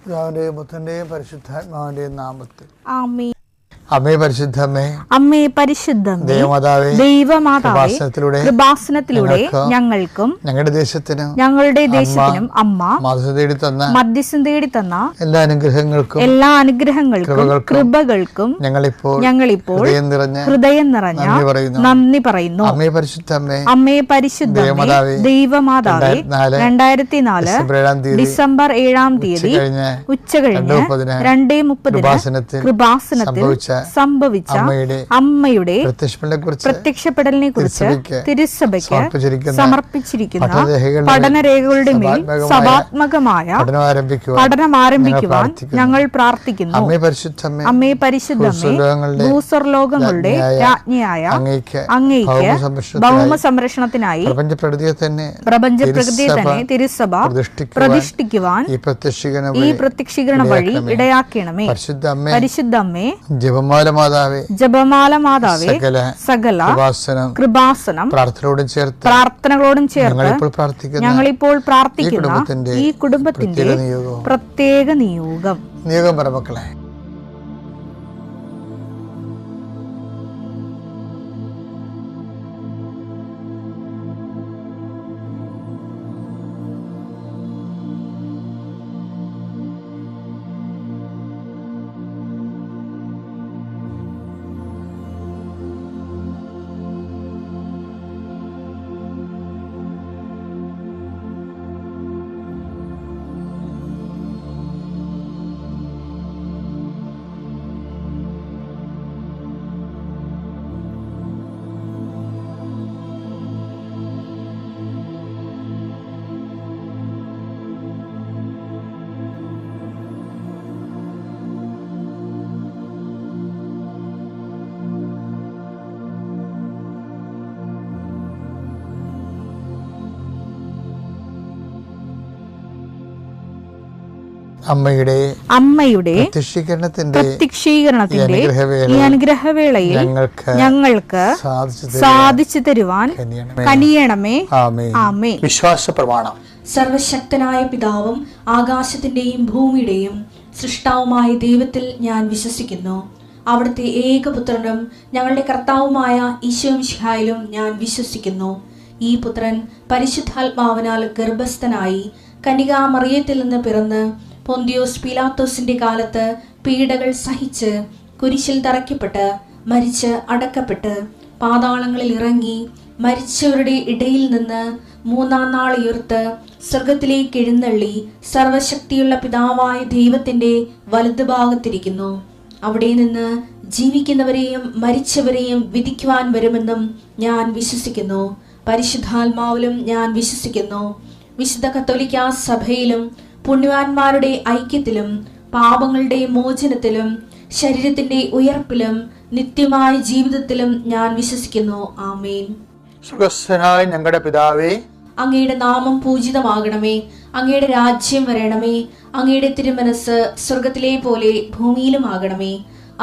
പിതാവിന്റെയും പുത്രന്റെയും പരിശുദ്ധാത്മാവിന്റെയും നാമത്തിൽ ആമേൻ. അമ്മേ പരിശുദ്ധമേ, അമ്മേ പരിശുദ്ധമേ, ദൈവമാതാവേ, കൃപാസനത്തിലൂടെ ഞങ്ങൾക്കും ഞങ്ങളുടെ ദേശത്തിനും അമ്മ മധ്യസ്ഥം തേടി തന്ന എല്ലാ അനുഗ്രഹങ്ങൾക്കും കൃപകൾക്കും ഞങ്ങളിപ്പോൾ ഹൃദയം നിറഞ്ഞ നന്ദി പറയുന്നു. അമ്മേ പരിശുദ്ധമേ, ദൈവമാതാവേ, 2004 ഡിസംബർ 7-ാം തീയതി ഉച്ചകഴിഞ്ഞ് 2:30 കൃപാസനത്തിൽ സംഭവിച്ച അമ്മയുടെ പ്രത്യക്ഷപ്പെടലിനെ കുറിച്ച് തിരുസഭയ്ക്ക് സമർപ്പിച്ചിരിക്കുന്ന പഠനരേഖകളുടെ മേൽ സഭാത്മകമായ പഠനം ആരംഭിക്കുവാൻ ഞങ്ങൾ പ്രാർത്ഥിക്കുന്നു. അമ്മേ പരിശുദ്ധമേ, ഭൂസ്വർലോകങ്ങളുടെ രാജ്ഞിയായ അങ്ങേയ്ക്ക് ഭൗമ സംരക്ഷണത്തിനായി പ്രപഞ്ചപ്രകൃതിയെ തന്നെ തിരുസഭ പ്രതിഷ്ഠിക്കുവാൻ ഈ പ്രത്യക്ഷീകരണ വഴി ഇടയാക്കണമേ. പരിശുദ്ധമ്മേ, ജപമാല മാതാവേ, സകല കൃപാസനം പ്രാർത്ഥനകളോടും ചേർത്ത് ഞങ്ങളിപ്പോൾ പ്രാർത്ഥിക്കുന്ന ഈ കുടുംബത്തിന്റെ പ്രത്യേക നിയോഗം പറമക്കളെ. അമ്മയുടെ പ്രത്യക്ഷീകരണത്തിന്റെ ഈ അനുഗ്രഹവേളയിൽ ഞങ്ങൾക്ക് സാധിച്ചു തരുവാൻ കനിയണമേ. ആമേൻ. വിശ്വാസ പ്രമാണം. സർവശക്തനായ പിതാവും ആകാശത്തിന്റെയും ഭൂമിയുടെയും സൃഷ്ടാവുമായ ദൈവത്തിൽ ഞാൻ വിശ്വസിക്കുന്നു. അവിടുത്തെ ഏകപുത്രനും ഞങ്ങളുടെ കർത്താവുമായ ഈശോമിശിഹായിലും ഞാൻ വിശ്വസിക്കുന്നു. ഈ പുത്രൻ പരിശുദ്ധാത്മാവിനാൽ ഗർഭസ്ഥനായി കന്യകാമറിയത്തിൽ നിന്ന് പിറന്ന് പൊന്തിയോസ് പീലാത്തോസിന്റെ കാലത്ത് പീഡകൾ സഹിച്ച് കുരിശിൽ തറയ്ക്കപ്പെട്ട് മരിച്ച് അടക്കപ്പെട്ട് പാതാളങ്ങളിൽ ഇറങ്ങി മരിച്ചവരുടെ ഇടയിൽ നിന്ന് 3-ാം നാൾ ഉയർത്ത് സ്വർഗത്തിലേക്ക് എഴുന്നള്ളി സർവശക്തിയുള്ള പിതാവായ ദൈവത്തിന്റെ വലതുഭാഗത്തിരിക്കുന്നു. അവിടെ നിന്ന് ജീവിക്കുന്നവരെയും മരിച്ചവരെയും വിധിക്കുവാൻ വരുമെന്നും ഞാൻ വിശ്വസിക്കുന്നു. പരിശുദ്ധാത്മാവിലും ഞാൻ വിശ്വസിക്കുന്നു. വിശുദ്ധ കത്തോലിക്കാ സഭയിലും പുണ്യവാന്മാരുടെ ഐക്യത്തിലും പാപങ്ങളുടെ മോചനത്തിലും ശരീരത്തിന്റെ ഉയർപ്പിലും നിത്യമായ ജീവിതത്തിലും ഞാൻ വിശ്വസിക്കുന്നു. ആമേൻ. സ്വർഗ്ഗസ്ഥനായ ഞങ്ങളുടെ പിതാവേ, അങ്ങയുടെ നാമം പൂജിതമാകണമേ. അങ്ങയുടെ രാജ്യം വരണമേ. അങ്ങയുടെ തിരുമനസ് സ്വർഗത്തിലെ പോലെ ഭൂമിയിലും ആകണമേ.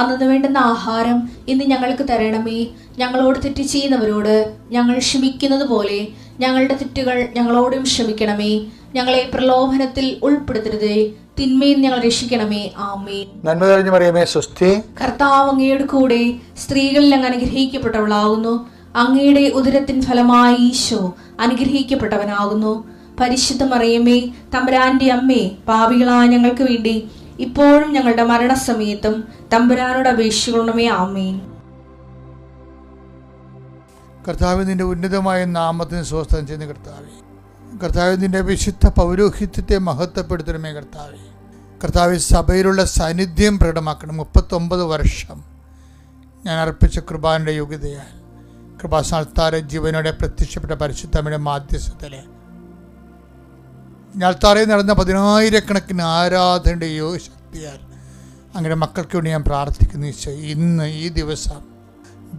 അന്നു വേണ്ടുന്ന ആഹാരം ഇന്ന് ഞങ്ങൾക്ക് തരണമേ. ഞങ്ങളോട് തെറ്റ് ചെയ്യുന്നവരോട് ഞങ്ങൾ ക്ഷമിക്കുന്നത് പോലെ ഞങ്ങളുടെ തെറ്റുകൾ ഞങ്ങളോടും ക്ഷമിക്കണമേ. ഞങ്ങളെ പ്രലോഭനത്തിൽ ഉൾപ്പെടുത്തരുതേ, തിന്മയിൽ ഞങ്ങൾ രക്ഷിക്കണമേ. ആമേൻ. നന്മ നിറഞ്ഞ മറിയമേ, സ്വസ്തി. കർത്താവ് അങ്ങയുടെ കൂടെ സ്ത്രീകളിൽ അങ്ങ് അനുഗ്രഹിക്കപ്പെട്ടവളാകുന്നു. അങ്ങയുടെ ഉദരത്തിൻ ഫലമായി ഈശോ അനുഗ്രഹിക്കപ്പെട്ടവനാകുന്നു. പരിശുദ്ധ മറിയമേ, തമ്പുരാന്റെ അമ്മേ, പാപികളായ ഞങ്ങൾക്ക് വേണ്ടി ഇപ്പോഴും ഞങ്ങളുടെ മരണസമയത്തും തമ്പുരാനോട് അപേക്ഷിക്കണമേ. ആമേൻ. കർത്താവ്, നിന്റെ ഉന്നതമായ നാമത്തിന് സ്വസ്ഥം ചെയ്യുന്ന കർത്താവ്, നിന്റെ വിശുദ്ധ പൗരോഹിത്യത്തെ മഹത്വപ്പെടുത്തണമേ. കർത്താവ്, സഭയിലുള്ള സാന്നിധ്യം പ്രകടമാക്കണം. 39 വർഷം ഞാൻ അർപ്പിച്ച കൃപാന്റെ യോഗ്യതയാൽ കൃപാസ്ഥാനത്താറെ ജീവനോടെ പ്രത്യക്ഷപ്പെട്ട പരിശുദ്ധമ്മയുടെ മാധ്യസ്ഥത്തിലെ ഞാൽത്താറയിൽ നടന്ന 10,000-കണക്കിന് ആരാധനയുടെ യോഗശക്തിയാൽ അങ്ങനെ മക്കൾക്ക് വേണ്ടി ഞാൻ പ്രാർത്ഥിക്കുന്നു. ഈശോ, ഇന്ന് ഈ ദിവസം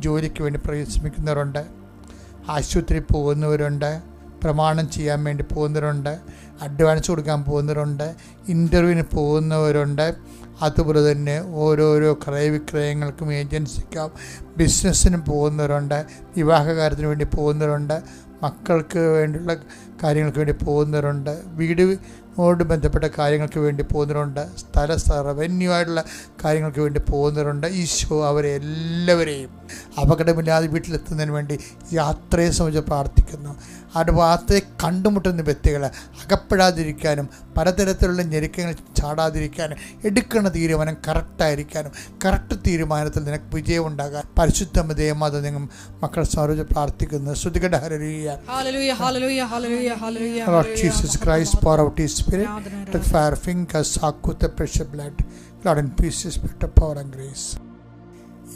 ജോലിക്ക് വേണ്ടി പരിശ്രമിക്കുന്നവരുണ്ട്, ആശുപത്രി പോകുന്നവരുണ്ട്, പ്രമാണം ചെയ്യാൻ വേണ്ടി പോകുന്നവരുണ്ട്, അഡ്വാൻസ് കൊടുക്കാൻ പോകുന്നവരുണ്ട്, ഇൻ്റർവ്യൂവിന് പോകുന്നവരുണ്ട്. അതുപോലെ തന്നെ ഓരോരോ ക്രയവിക്രയങ്ങൾക്കും ഏജൻസിക്കും ബിസിനസ്സിനും പോകുന്നവരുണ്ട്, വിവാഹകാര്യത്തിന് വേണ്ടി പോകുന്നവരുണ്ട്, മക്കൾക്ക് വേണ്ടിയുള്ള കാര്യങ്ങൾക്ക് വേണ്ടി പോകുന്നവരുണ്ട്, വീട് ഓട് ബന്ധപ്പെട്ട കാര്യങ്ങൾക്ക് വേണ്ടി പോകുന്നവരുണ്ട്, റവന്യൂ ആയിട്ടുള്ള കാര്യങ്ങൾക്ക് വേണ്ടി പോകുന്നവരുണ്ട്. ഈശോ അവരെ എല്ലാവരെയും അപകടമില്ലാതെ വീട്ടിലെത്തുന്നതിന് വേണ്ടി യാത്രയെ സംബന്ധിച്ച് പ്രാർത്ഥിക്കുന്നു. അവരുടെ വാർത്തയെ കണ്ടുമുട്ടുന്ന വ്യക്തികൾ അകപ്പെടാതിരിക്കാനും പലതരത്തിലുള്ള ഞെരുക്കങ്ങൾ ചാടാതിരിക്കാനും എടുക്കുന്ന തീരുമാനം കറക്റ്റായിരിക്കാനും കറക്റ്റ് തീരുമാനത്തിൽ നിനക്ക് വിജയം ഉണ്ടാകാൻ പരിശുദ്ധ ദൈവമാത നിങ്ങൾ മക്കളെ സംബന്ധിച്ച് പ്രാർത്ഥിക്കുന്നു. ശ്രുതികട hallelujah hallelujah hallelujah hallelujah hallelujah Lord Jesus Christ, pour out His Spirit, with fire fingers, soak with the precious blood. Lord, in peace, Spirit of power and grace.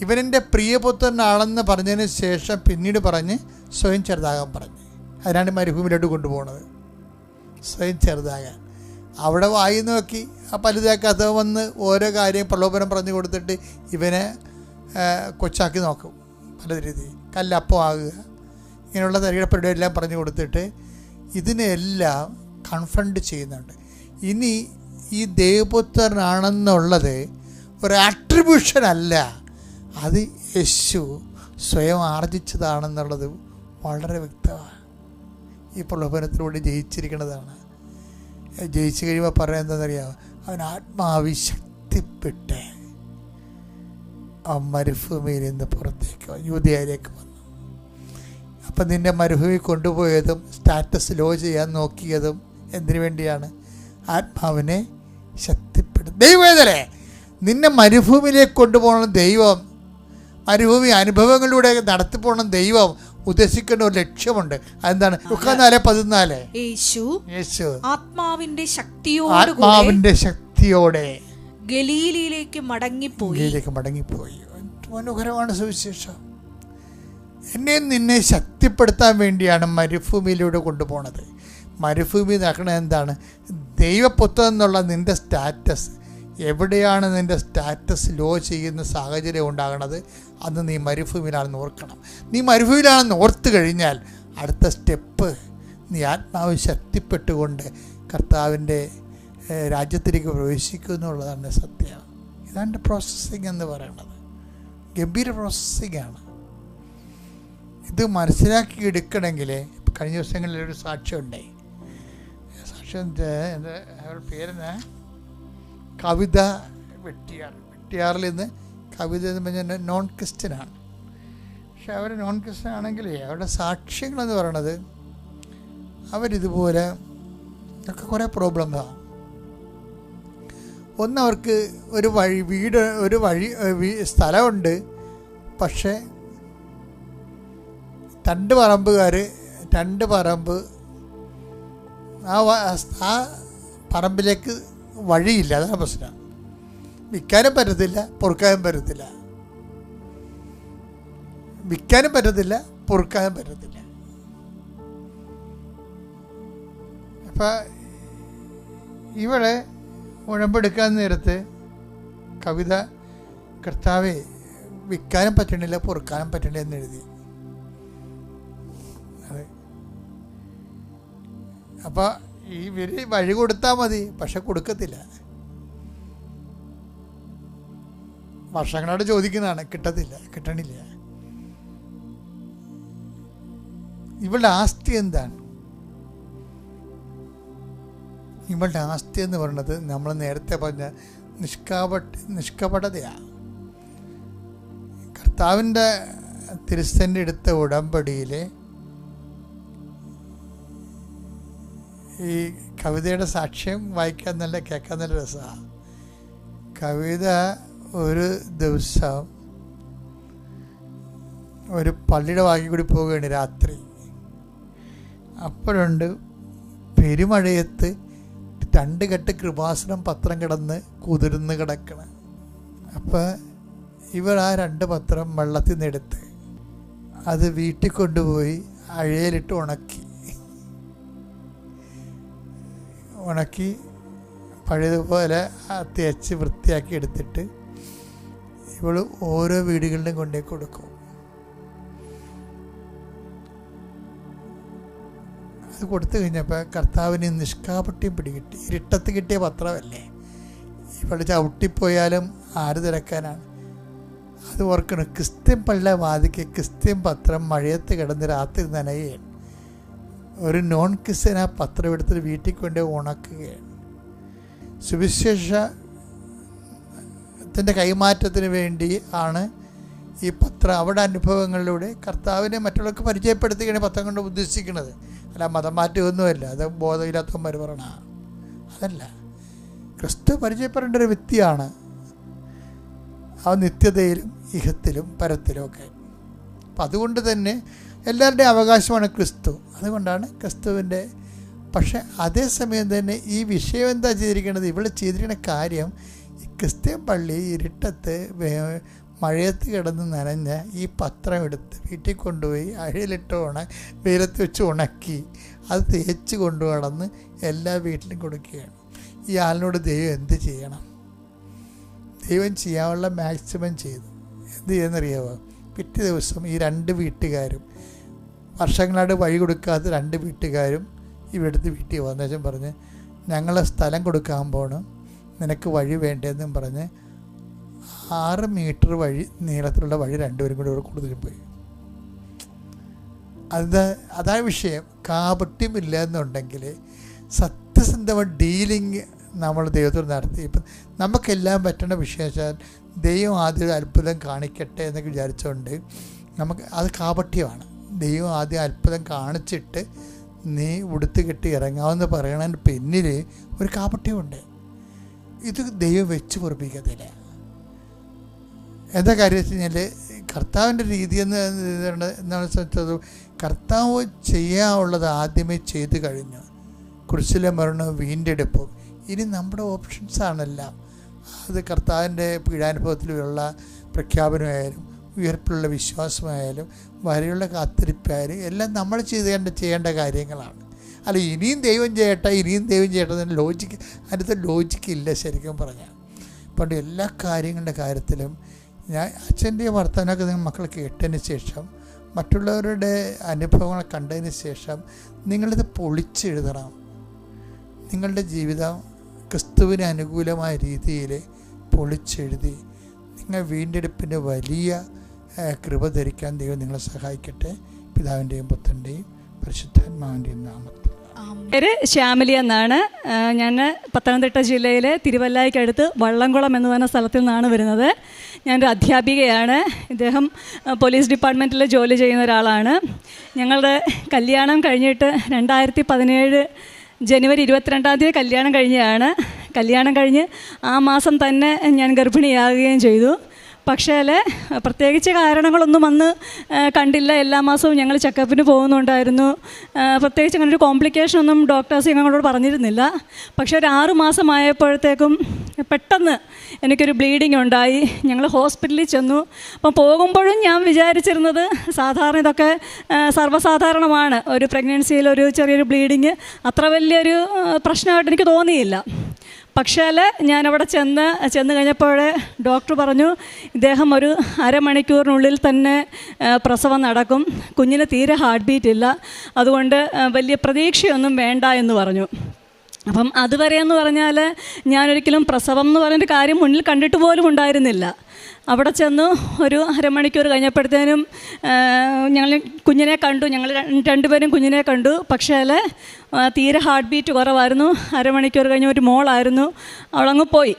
ഇവനെൻ്റെ പ്രിയപുത്രനാണെന്ന് പറഞ്ഞതിന് ശേഷം പിന്നീട് പറഞ്ഞ് സ്വയം ചെറുതാകാൻ പറഞ്ഞു. അതിനാണ് മരുഭൂമിയിലോട്ട് കൊണ്ടുപോകുന്നത്, സ്വയം ചെറുതാകാൻ. അവിടെ വായി നോക്കി ആ പലുതാക്കാത്ത വന്ന് ഓരോ കാര്യം പ്രലോഭനം പറഞ്ഞു കൊടുത്തിട്ട് ഇവനെ കൊച്ചാക്കി നോക്കും. പല രീതി കല്ലപ്പം ആകുക, ഇങ്ങനെയുള്ള തരികടപ്പെടുകയെല്ലാം പറഞ്ഞു കൊടുത്തിട്ട് ഇതിനെല്ലാം കൺഫ്രണ്ട് ചെയ്യുന്നുണ്ട്. ഇനി ഈ ദൈവപുത്രനാണെന്നുള്ളത് ഒരു ആട്രിബ്യൂഷൻ അല്ല, അത് യേശു സ്വയം ആർജിച്ചതാണെന്നുള്ളത് വളരെ വ്യക്തമാണ്. ഈ പ്രലോഭനത്തിലൂടെ ജയിച്ചിരിക്കുന്നതാണ്. ജയിച്ചു കഴിയുമ്പോൾ പറയുന്നത് എന്താണെന്നറിയാമോ? അവൻ ആത്മാവി ശക്തിപ്പെട്ട് ആ മരുഭൂമിയിൽ നിന്ന് പുറത്തേക്ക് യൂദയയിലേക്ക് വന്നു. അപ്പം നിന്നെ മരുഭൂമി കൊണ്ടുപോയതും സ്റ്റാറ്റസ് ലോ ചെയ്യാൻ നോക്കിയതും എന്തിനു വേണ്ടിയാണ്? ആത്മാവിനെ ശക്തിപ്പെടുത്തും. ദൈവവേദനെ നിന്നെ മരുഭൂമിയിലേക്ക് കൊണ്ടുപോകണം ദൈവം, മരുഭൂമി അനുഭവങ്ങളിലൂടെ നടത്തിപ്പോകണം ദൈവം ഉദ്ദേശിക്കുന്ന ഒരു ലക്ഷ്യമുണ്ട്. അതെന്താണ്? 4:14 യേശു ആത്മാവിന്റെ ശക്തിയോടെ ഗലീലയിലേക്ക് മടങ്ങിപ്പോയി. മനോഹരമാണ് സുവിശേഷം. എന്നെ നിന്നെ ശക്തിപ്പെടുത്താൻ വേണ്ടിയാണ് മരുഭൂമിയിലൂടെ കൊണ്ടുപോണത്. മരുഭൂമി നടക്കണത് എന്താണ്? ദൈവപുത്രൻ എന്നുള്ള നിൻ്റെ സ്റ്റാറ്റസ് എവിടെയാണ് നിൻ്റെ സ്റ്റാറ്റസ് ലോ ചെയ്യുന്ന സാഹചര്യം ഉണ്ടാകണത്? അന്ന് നീ മരുഭൂമിയിലാണെന്ന് ഓർക്കണം. നീ മരുഭൂമിയിലാണെന്ന് ഓർത്ത് കഴിഞ്ഞാൽ അടുത്ത സ്റ്റെപ്പ് നീ ആത്മാവ് ശക്തിപ്പെട്ടുകൊണ്ട് കർത്താവിൻ്റെ രാജ്യത്തിലേക്ക് പ്രവേശിക്കും എന്നുള്ളതാണ് സത്യം. ഇതാണ് പ്രോസസ്സിങ് എന്ന് പറയുന്നത്. ഗംഭീര പ്രോസസ്സിങ്ങാണ്. ഇത് മനസ്സിലാക്കി എടുക്കണമെങ്കിൽ ഇപ്പം കഴിഞ്ഞ ദിവസങ്ങളിലൊരു സാക്ഷ്യം ഉണ്ടായി. സാക്ഷ്യം എൻ്റെ പേരെന്നാ കവിത വെട്ടിയാറിൽ നിന്ന്. കവിത എന്ന് പറഞ്ഞാൽ നോൺ ക്രിസ്ത്യനാണ്. പക്ഷെ അവർ നോൺ ക്രിസ്ത്യൻ ആണെങ്കിൽ അവരുടെ സാക്ഷ്യങ്ങളെന്ന് പറയണത് അവരിതുപോലെ ഒക്കെ കുറേ പ്രോബ്ലംസാണ്. ഒന്ന്, അവർക്ക് ഒരു സ്ഥലമുണ്ട്, പക്ഷേ രണ്ട് പറമ്പ് ആ പറമ്പിലേക്ക് വഴിയില്ല. അതാണ് പ്രശ്നം. വിൽക്കാനും പറ്റത്തില്ല, പൊറുക്കാനും പറ്റത്തില്ല. അപ്പം ഇവിടെ ഉഴമ്പെടുക്കാൻ നേരത്ത് കവിത കർത്താവേ വിൽക്കാനും പറ്റണില്ല, പൊറുക്കാനും പറ്റണില്ല എന്ന് എഴുതി. അതെ. അപ്പോൾ ഇവർ വഴി കൊടുത്താൽ മതി, പക്ഷെ കൊടുക്കത്തില്ല. വർഷങ്ങളോട് ചോദിക്കുന്നതാണ്, കിട്ടണില്ല. ഇവളുടെ ആസ്തി എന്താണ്? ഇവളുടെ ആസ്തി എന്ന് പറയുന്നത് നമ്മൾ നേരത്തെ പറഞ്ഞ നിഷ്കപടതയാണ്. കർത്താവിൻ്റെ തിരുസന്നിധി എടുത്ത ഉടമ്പടിയിൽ ഈ കവിതയുടെ സാക്ഷ്യം വായിക്കാൻ കേൾക്കാൻ നല്ല രസമാണ്. കവിത ഒരു ദിവസം ഒരു പള്ളിയുടെ വാക്കി കൂടി പോവുകയാണ് രാത്രി. അപ്പോഴുണ്ട് പെരുമഴയത്ത് 2 കെട്ട് കൃപാസനം പത്രം കിടന്ന് കുതിർന്ന് കിടക്കണം. അപ്പോൾ ഇവർ ആ 2 പത്രം വെള്ളത്തിൽ നിന്ന് എടുത്ത് അത് വീട്ടിൽ കൊണ്ടുപോയി അഴയിലിട്ട് ഉണക്കി പഴയതുപോലെ തേച്ച് വൃത്തിയാക്കി എടുത്തിട്ട് ഇവൾ ഓരോ വീടുകളിലും കൊണ്ടുപോയി കൊടുക്കും. അത് കൊടുത്തു കഴിഞ്ഞപ്പോൾ കർത്താവിന് നിഷ്കാപട്യം പിടികിട്ടി. ഇരുട്ടത്ത് കിട്ടിയ പത്രമല്ലേ, ഇവൾ ചവിട്ടിപ്പോയാലും ആര് തിരക്കാനാണ്? അത് ഓർക്കണം. ക്രിസ്ത്യൻ പള്ളിയുടെ വാതിക്ക് ക്രിസ്ത്യൻ പത്രം മഴയത്ത് കിടന്ന് രാത്രി നനയുകയാണ്. ഒരു നോൺ ക്രിസ്ത്യൻ ആ പത്രം എടുത്തിട്ട് വീട്ടിൽ കൊണ്ട് ഉണക്കുകയാണ്. സുവിശേഷത്തിൻ്റെ കൈമാറ്റത്തിന് വേണ്ടി ആണ് ഈ പത്രം. അവിടെ അനുഭവങ്ങളിലൂടെ കർത്താവിനെ മറ്റുള്ളവർക്ക് പരിചയപ്പെടുത്തുകയാണ് പത്രം കൊണ്ട് ഉദ്ദേശിക്കുന്നത്. അല്ല മതം മാറ്റമൊന്നുമല്ല, അത് ബോധമില്ലാത്തവന്മാർ പറയണ അതല്ല. ക്രിസ്തു പരിചയപ്പെടേണ്ട ഒരു വ്യക്തിയാണ്. ആ നിത്യതയിലും ഇഹത്തിലും പരത്തിലും ഒക്കെ. അപ്പം അതുകൊണ്ട് തന്നെ എല്ലാവരുടെയും അവകാശമാണ് ക്രിസ്തു. അതുകൊണ്ടാണ് ക്രിസ്തുവിൻ്റെ. പക്ഷെ അതേസമയം തന്നെ ഈ വിഷയം എന്താ ചെയ്തിരിക്കുന്നത്, ഇവിടെ ചെയ്തിരിക്കുന്ന കാര്യം, ഈ ക്രിസ്ത്യൻ പള്ളി ഇരുട്ടത്ത് മഴയത്ത് കിടന്ന് നനഞ്ഞ ഈ പത്രം എടുത്ത് വീട്ടിൽ കൊണ്ടുപോയി അഴയിലിട്ട് വെയിലത്ത് വെച്ച് ഉണക്കി അത് തേച്ച് കൊണ്ടു നടന്ന് എല്ലാ വീട്ടിലും കൊടുക്കുകയാണ്. ഈ ആളിനോട് ദൈവം എന്ത് ചെയ്യണം? ദൈവം ചെയ്യാനുള്ള മാക്സിമം ചെയ്തു. എന്ത് ചെയ്യുന്നറിയാമോ? പിറ്റേ ദിവസം ഈ 2 വീട്ടുകാരും, വർഷങ്ങളായിട്ട് വഴി കൊടുക്കാത്ത 2 വീട്ടുകാരും ഇവിടുത്തെ വീട്ടിൽ വന്നേച്ചും പറഞ്ഞ് ഞങ്ങൾ സ്ഥലം കൊടുക്കാൻ പോകണം, നിനക്ക് വഴി വേണ്ടതെന്നും പറഞ്ഞ് 6 മീറ്റർ വഴി നീളത്തിലുള്ള വഴി 2 പേരും കൂടി ഇവിടെ കൊടുത്തിട്ട് പോയി. അതാ വിഷയം. കാപട്യമില്ല എന്നുണ്ടെങ്കിൽ സത്യസന്ധമായ ഡീലിങ് നമ്മൾ ദൈവത്തോട് നടത്തി. ഇപ്പം നമുക്കെല്ലാം പറ്റുന്ന വിഷയം വെച്ചാൽ ദൈവം ആദ്യം അത്ഭുതം കാണിക്കട്ടെ എന്നൊക്കെ വിചാരിച്ചുകൊണ്ട് നമുക്ക് അത് കാപട്യമാണ്. ദൈവം ആദ്യം അത്ഭുതം കാണിച്ചിട്ട് നീ ഉടുത്ത് കെട്ടി ഇറങ്ങാമെന്ന് പറയണതിന് പിന്നിൽ ഒരു കാപട്യമുണ്ട്. ഇത് ദൈവം വെച്ച് പൊറപ്പിക്കത്തില്ല. എന്താ കാര്യം വെച്ച് കഴിഞ്ഞാൽ കർത്താവിൻ്റെ രീതി എന്നാണ് വെച്ചത്, കർത്താവ് ചെയ്യാനുള്ളത് ആദ്യമേ ചെയ്ത് കഴിഞ്ഞു. കുരിശിലെ മരണവും വീണ്ടെടുപ്പും. ഇനി നമ്മുടെ ഓപ്ഷൻസാണെല്ലാം. അത് കർത്താവിൻ്റെ പീഡാനുഭവത്തിലുള്ള പ്രഖ്യാപനമായാലും ഉയർപ്പിലുള്ള വിശ്വാസമായാലും വരെയുള്ള കാത്തിരിപ്പായാലും എല്ലാം നമ്മൾ ചെയ്യേണ്ട കാര്യങ്ങളാണ്. അല്ല ഇനിയും ദൈവം ചെയ്യട്ടെ എന്ന് ലോജിക്ക്, അതിനകത്ത് ലോജിക്കില്ല ശരിക്കും പറഞ്ഞാൽ. പണ്ട് എല്ലാ കാര്യങ്ങളുടെ കാര്യത്തിലും ഞാൻ അച്ഛൻ്റെ വർത്തമാനമൊക്കെ നിങ്ങൾ മക്കൾ കേട്ടതിന് ശേഷം, മറ്റുള്ളവരുടെ അനുഭവങ്ങൾ കണ്ടതിന് ശേഷം നിങ്ങളിത് പൊളിച്ചെഴുതണം. നിങ്ങളുടെ ജീവിതം ക്രിസ്തുവിന് അനുകൂലമായ രീതിയിൽ പൊളിച്ചെഴുതി നിങ്ങൾ വീണ്ടെടുപ്പിൻ്റെ വലിയ കൃപ ധരിക്കാൻ ദൈവം നിങ്ങളെ സഹായിക്കട്ടെ. പിതാവിൻ്റെയും പുത്രൻ്റെയും പരിശുദ്ധാത്മാവിൻ്റെയും നാമത്തിൽ. പേര് ശ്യാമിലി എന്നാണ്. ഞാൻ പത്തനംതിട്ട ജില്ലയിലെ തിരുവല്ലായ്ക്കടുത്ത് വള്ളംകുളം എന്ന് പറയുന്ന സ്ഥലത്തിൽ നിന്നാണ് വരുന്നത്. ഞാനൊരു അധ്യാപികയാണ്. ഇദ്ദേഹം പോലീസ് ഡിപ്പാർട്ട്മെൻറ്റിൽ ജോലി ചെയ്യുന്ന ഒരാളാണ്. ഞങ്ങളുടെ കല്യാണം കഴിഞ്ഞിട്ട് 2017 ജനുവരി 22-ാം തീയതി കല്യാണം കഴിഞ്ഞതാണ്. കല്യാണം കഴിഞ്ഞ് ആ മാസം തന്നെ ഞാൻ ഗർഭിണിയാകുകയും ചെയ്തു. പക്ഷേ പ്രത്യേകിച്ച് കാരണങ്ങളൊന്നും അന്ന് കണ്ടില്ല. എല്ലാ മാസവും ഞങ്ങൾ ചെക്കപ്പിന് പോകുന്നുണ്ടായിരുന്നു. പ്രത്യേകിച്ച് അങ്ങനെ ഒരു കോംപ്ലിക്കേഷനൊന്നും ഡോക്ടേഴ്സ് ഞങ്ങളോട് പറഞ്ഞിരുന്നില്ല. പക്ഷേ ഒരു 6 മാസമായപ്പോഴത്തേക്കും പെട്ടെന്ന് എനിക്കൊരു ബ്ലീഡിങ് ഉണ്ടായി. ഞങ്ങൾ ഹോസ്പിറ്റലിൽ ചെന്നു. അപ്പം പോകുമ്പോഴും ഞാൻ വിചാരിച്ചിരുന്നത് സാധാരണ ഇതൊക്കെ സർവ്വസാധാരണമാണ്. ഒരു പ്രഗ്നൻസിയിൽ ഒരു ചെറിയൊരു ബ്ലീഡിങ് അത്ര വലിയൊരു പ്രശ്നമായിട്ട് എനിക്ക് തോന്നിയില്ല. പക്ഷേ ഞാനവിടെ ചെന്ന് കഴിഞ്ഞപ്പോൾ ഡോക്ടർ പറഞ്ഞു, ഇദ്ദേഹം ഒരു അരമണിക്കൂറിനുള്ളിൽ തന്നെ പ്രസവം നടക്കും, കുഞ്ഞിന് തീരെ ഹാർട്ട് ബീറ്റ് ഇല്ല, അതുകൊണ്ട് വലിയ പ്രതീക്ഷയൊന്നും വേണ്ട എന്ന് പറഞ്ഞു. അപ്പം അതുവരെയെന്ന് പറഞ്ഞാൽ ഞാനൊരിക്കലും പ്രസവം എന്ന് പറയുന്ന കാര്യം മുന്നിൽ കണ്ടിട്ട് പോലും ഉണ്ടായിരുന്നില്ല. അവിടെ ചെന്നു ഒരു അരമണിക്കൂർ കഴിഞ്ഞപ്പോഴത്തേനും ഞങ്ങൾ കുഞ്ഞിനെ കണ്ടു. ഞങ്ങൾ 2 പേരും കുഞ്ഞിനെ കണ്ടു. പക്ഷേ തീരെ ഹാർട്ട് ബീറ്റ് കുറവായിരുന്നു. അരമണിക്കൂർ കഴിഞ്ഞ് ഒരു മോളായിരുന്നു, അവളങ്ങ് പോയി.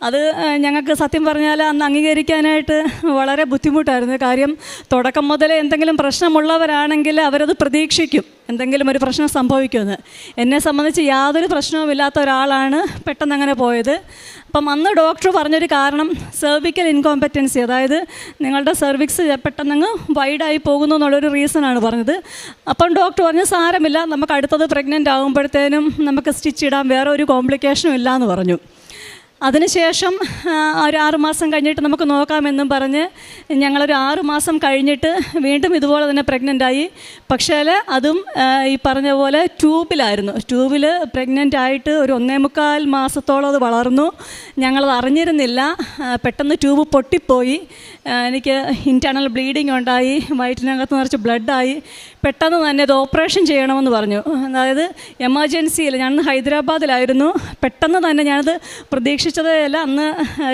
അത് ഞങ്ങൾക്ക് സത്യം പറഞ്ഞാൽ അന്ന് അംഗീകരിക്കാനായിട്ട് വളരെ ബുദ്ധിമുട്ടായിരുന്നു. കാര്യം തുടക്കം മുതലേ എന്തെങ്കിലും പ്രശ്നമുള്ളവരാണെങ്കിൽ അവരത് പ്രതീക്ഷിക്കും എന്തെങ്കിലും ഒരു പ്രശ്നം സംഭവിക്കുമെന്ന്. എന്നെ സംബന്ധിച്ച് യാതൊരു പ്രശ്നവുമില്ലാത്ത ഒരാളാണ് പെട്ടെന്ന് അങ്ങനെ പോയത്. അപ്പം അന്ന് ഡോക്ടർ പറഞ്ഞൊരു കാരണം സെർവിക്കൽ ഇൻകോമ്പറ്റൻസി, അതായത് നിങ്ങളുടെ സെർവിക്സ് പെട്ടെന്നങ്ങ് വൈഡായി പോകുന്നു എന്നുള്ളൊരു റീസണാണ് പറഞ്ഞത്. അപ്പം ഡോക്ടർ പറഞ്ഞു സാരമില്ല, നമുക്ക് അടുത്തത് പ്രഗ്നൻ്റ് ആകുമ്പോഴത്തേനും നമുക്ക് സ്റ്റിച്ച് ഇടാം, വേറെ ഒരു കോംപ്ലിക്കേഷനും ഇല്ല എന്ന് പറഞ്ഞു. അതിനുശേഷം ഒരു 6 മാസം കഴിഞ്ഞിട്ട് നമുക്ക് നോക്കാമെന്നും പറഞ്ഞ് ഞങ്ങളൊരു 6 മാസം കഴിഞ്ഞിട്ട് വീണ്ടും ഇതുപോലെ തന്നെ പ്രഗ്നൻ്റായി. പക്ഷേ അതും ഈ പറഞ്ഞ പോലെ ട്യൂബിലായിരുന്നു. ട്യൂബിൽ പ്രഗ്നൻ്റ് ആയിട്ട് ഒരു 1.25 മാസത്തോളം അത് വളർന്നു. ഞങ്ങളത് അറിഞ്ഞിരുന്നില്ല. പെട്ടെന്ന് ട്യൂബ് പൊട്ടിപ്പോയി. എനിക്ക് ഇൻറ്റേർണൽ ബ്ലീഡിങ് ഉണ്ടായി, വയറ്റിനകത്ത് നിറച്ച് ബ്ലഡായി. പെട്ടെന്ന് തന്നെ ഇത് ഓപ്പറേഷൻ ചെയ്യണമെന്ന് പറഞ്ഞു. അതായത് എമർജൻസിയിൽ, ഞാൻ ഹൈദരാബാദിലായിരുന്നു. പെട്ടെന്ന് തന്നെ ഞാനത് പ്രതീക്ഷിച്ചതേ അല്ല. അന്ന്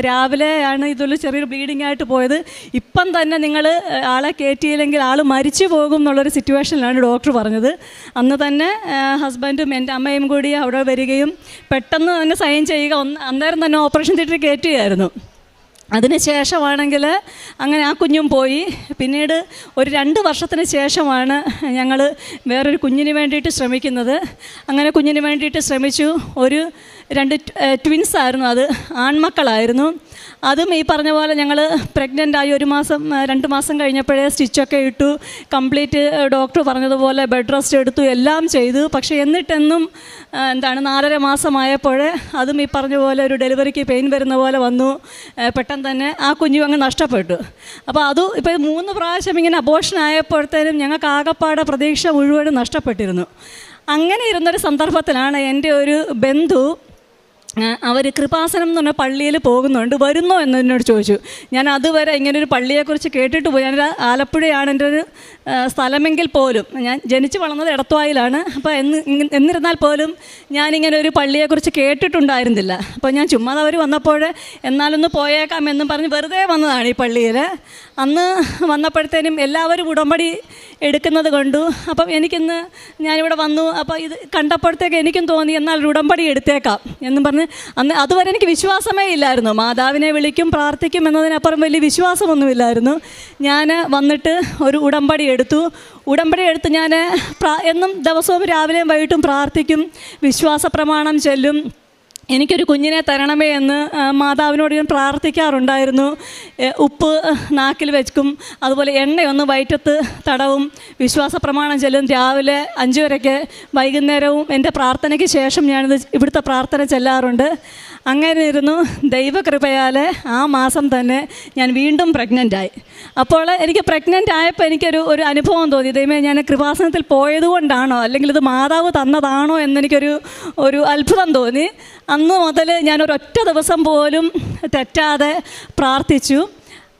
രാവിലെയാണ് ഇതുപോലെ ചെറിയൊരു ബ്ലീഡിംഗ് ആയിട്ട് പോയത്. ഇപ്പം തന്നെ നിങ്ങൾ ആളെ കയറ്റിയില്ലെങ്കിൽ ആൾ മരിച്ചു പോകും എന്നുള്ളൊരു സിറ്റുവേഷനിലാണ് ഡോക്ടർ പറഞ്ഞത്. അന്ന് തന്നെ ഹസ്ബൻഡും എൻ്റെ അമ്മയും കൂടി അവിടെ വരികയും പെട്ടെന്ന് തന്നെ സൈൻ ചെയ്യുക, അന്നേരം തന്നെ ഓപ്പറേഷൻ തിയേറ്ററിൽ കയറ്റുകയായിരുന്നു. അതിന് ശേഷമാണെങ്കിൽ അങ്ങനെ ആ കുഞ്ഞും പോയി. പിന്നീട് ഒരു 2 വർഷത്തിന് ശേഷമാണ് ഞങ്ങൾ വേറൊരു കുഞ്ഞിന് വേണ്ടിയിട്ട് ശ്രമിക്കുന്നത്. അങ്ങനെ കുഞ്ഞിന് വേണ്ടിയിട്ട് ശ്രമിച്ചു. ഒരു 2 ട്വിൻസ് ആയിരുന്നു, അത് ആൺമക്കളായിരുന്നു. അതും ഈ പറഞ്ഞ പോലെ ഞങ്ങൾ പ്രഗ്നൻ്റായി 2 മാസം കഴിഞ്ഞപ്പോഴേ സ്റ്റിച്ചൊക്കെ ഇട്ടു, കംപ്ലീറ്റ് ഡോക്ടർ പറഞ്ഞതുപോലെ ബെഡ് റെസ്റ്റ് എടുത്തു, എല്ലാം ചെയ്തു. പക്ഷേ എന്നിട്ടെന്നും 4.5 മാസമായപ്പോൾ അതും ഈ പറഞ്ഞ പോലെ ഒരു ഡെലിവറിക്ക് പെയിൻ വരുന്ന പോലെ വന്നു. പെട്ടെന്ന് തന്നെ ആ കുഞ്ഞും അങ്ങ് നഷ്ടപ്പെട്ടു. അപ്പോൾ അതും ഇപ്പോൾ 3 പ്രാവശ്യം ഇങ്ങനെ അബോർഷൻ ആയപ്പോഴത്തേനും ഞങ്ങൾക്ക് ആകപ്പാടെ പ്രതീക്ഷ മുഴുവനും നഷ്ടപ്പെട്ടിരുന്നു. അങ്ങനെ ഇരുന്നൊരു സന്ദർഭത്തിലാണ് എൻ്റെ ഒരു ബന്ധു, അവർ കൃപാസനം എന്ന് പറഞ്ഞ പള്ളിയിൽ പോകുന്നുണ്ട്, വരുന്നോ എന്നോട് ചോദിച്ചു. ഞാൻ അതുവരെ ഇങ്ങനൊരു പള്ളിയെക്കുറിച്ച് കേട്ടിട്ട് പോയി. ഞാൻ ആലപ്പുഴയാണ് എൻ്റെ ഒരു സ്ഥലമെങ്കിൽ പോലും, ഞാൻ ജനിച്ച് വളർന്നത് എടത്വായിലാണ്. അപ്പോൾ എന്നിരുന്നാൽ പോലും ഞാനിങ്ങനെ ഒരു പള്ളിയെക്കുറിച്ച് കേട്ടിട്ടുണ്ടായിരുന്നില്ല. അപ്പോൾ ഞാൻ ചുമ്മാ അവർ വന്നപ്പോൾ എന്നാലൊന്ന് പോയേക്കാം എന്നും പറഞ്ഞ് വെറുതെ വന്നതാണ് ഈ പള്ളിയിൽ. അന്ന് വന്നപ്പോഴത്തേനും എല്ലാവരും ഉടമ്പടി എടുക്കുന്നത് കണ്ടു. അപ്പം എനിക്കിന്ന് ഞാനിവിടെ വന്നു. അപ്പോൾ ഇത് കണ്ടപ്പോഴത്തേക്ക് എനിക്കും തോന്നി എന്നാൽ ഒരു ഉടമ്പടി എടുത്തേക്കാം എന്നും പറഞ്ഞ്. അന്ന് അതുവരെ എനിക്ക് വിശ്വാസമേ ഇല്ലായിരുന്നു. മാതാവിനെ വിളിക്കും പ്രാർത്ഥിക്കും എന്നതിനപ്പുറം വലിയ വിശ്വാസമൊന്നുമില്ലായിരുന്നു. ഞാൻ വന്നിട്ട് ഒരു ഉടമ്പടി എടുത്തു. ഞാൻ എന്നും ദിവസവും രാവിലെയും വൈകിട്ടും പ്രാർത്ഥിക്കും, വിശ്വാസ പ്രമാണം ചൊല്ലും. എനിക്കൊരു കുഞ്ഞിനെ തരണമേ എന്ന് മാതാവിനോട് ഞാൻ പ്രാർത്ഥിക്കാറുണ്ടായിരുന്നു. ഉപ്പ് നാക്കിൽ വെക്കും, അതുപോലെ എണ്ണയൊന്ന് വയറ്റത്ത് തടവും, വിശ്വാസ പ്രമാണം ചൊല്ലും. രാവിലെ 5 വരെയ്ക്ക്, വൈകുന്നേരവും എൻ്റെ പ്രാർത്ഥനയ്ക്ക് ശേഷം ഞാനിത് ഇവിടുത്തെ പ്രാർത്ഥന ചെല്ലാറുണ്ട്. അങ്ങനെ ഇരുന്നു. ദൈവകൃപയാൽ ആ മാസം തന്നെ ഞാൻ വീണ്ടും പ്രഗ്നൻ്റായി. അപ്പോൾ എനിക്ക് പ്രഗ്നൻ്റ് ആയപ്പോൾ എനിക്കൊരു അനുഭവം തോന്നി. ദൈവമേ, ഞാൻ കൃപാസനത്തിൽ പോയതുകൊണ്ടാണോ അല്ലെങ്കിൽ ഇത് മാതാവ് തന്നതാണോ എന്നൊരു അത്ഭുതം തോന്നി. അന്ന് മുതൽ ഞാനൊരൊറ്റ ദിവസം പോലും തെറ്റാതെ പ്രാർത്ഥിച്ചു.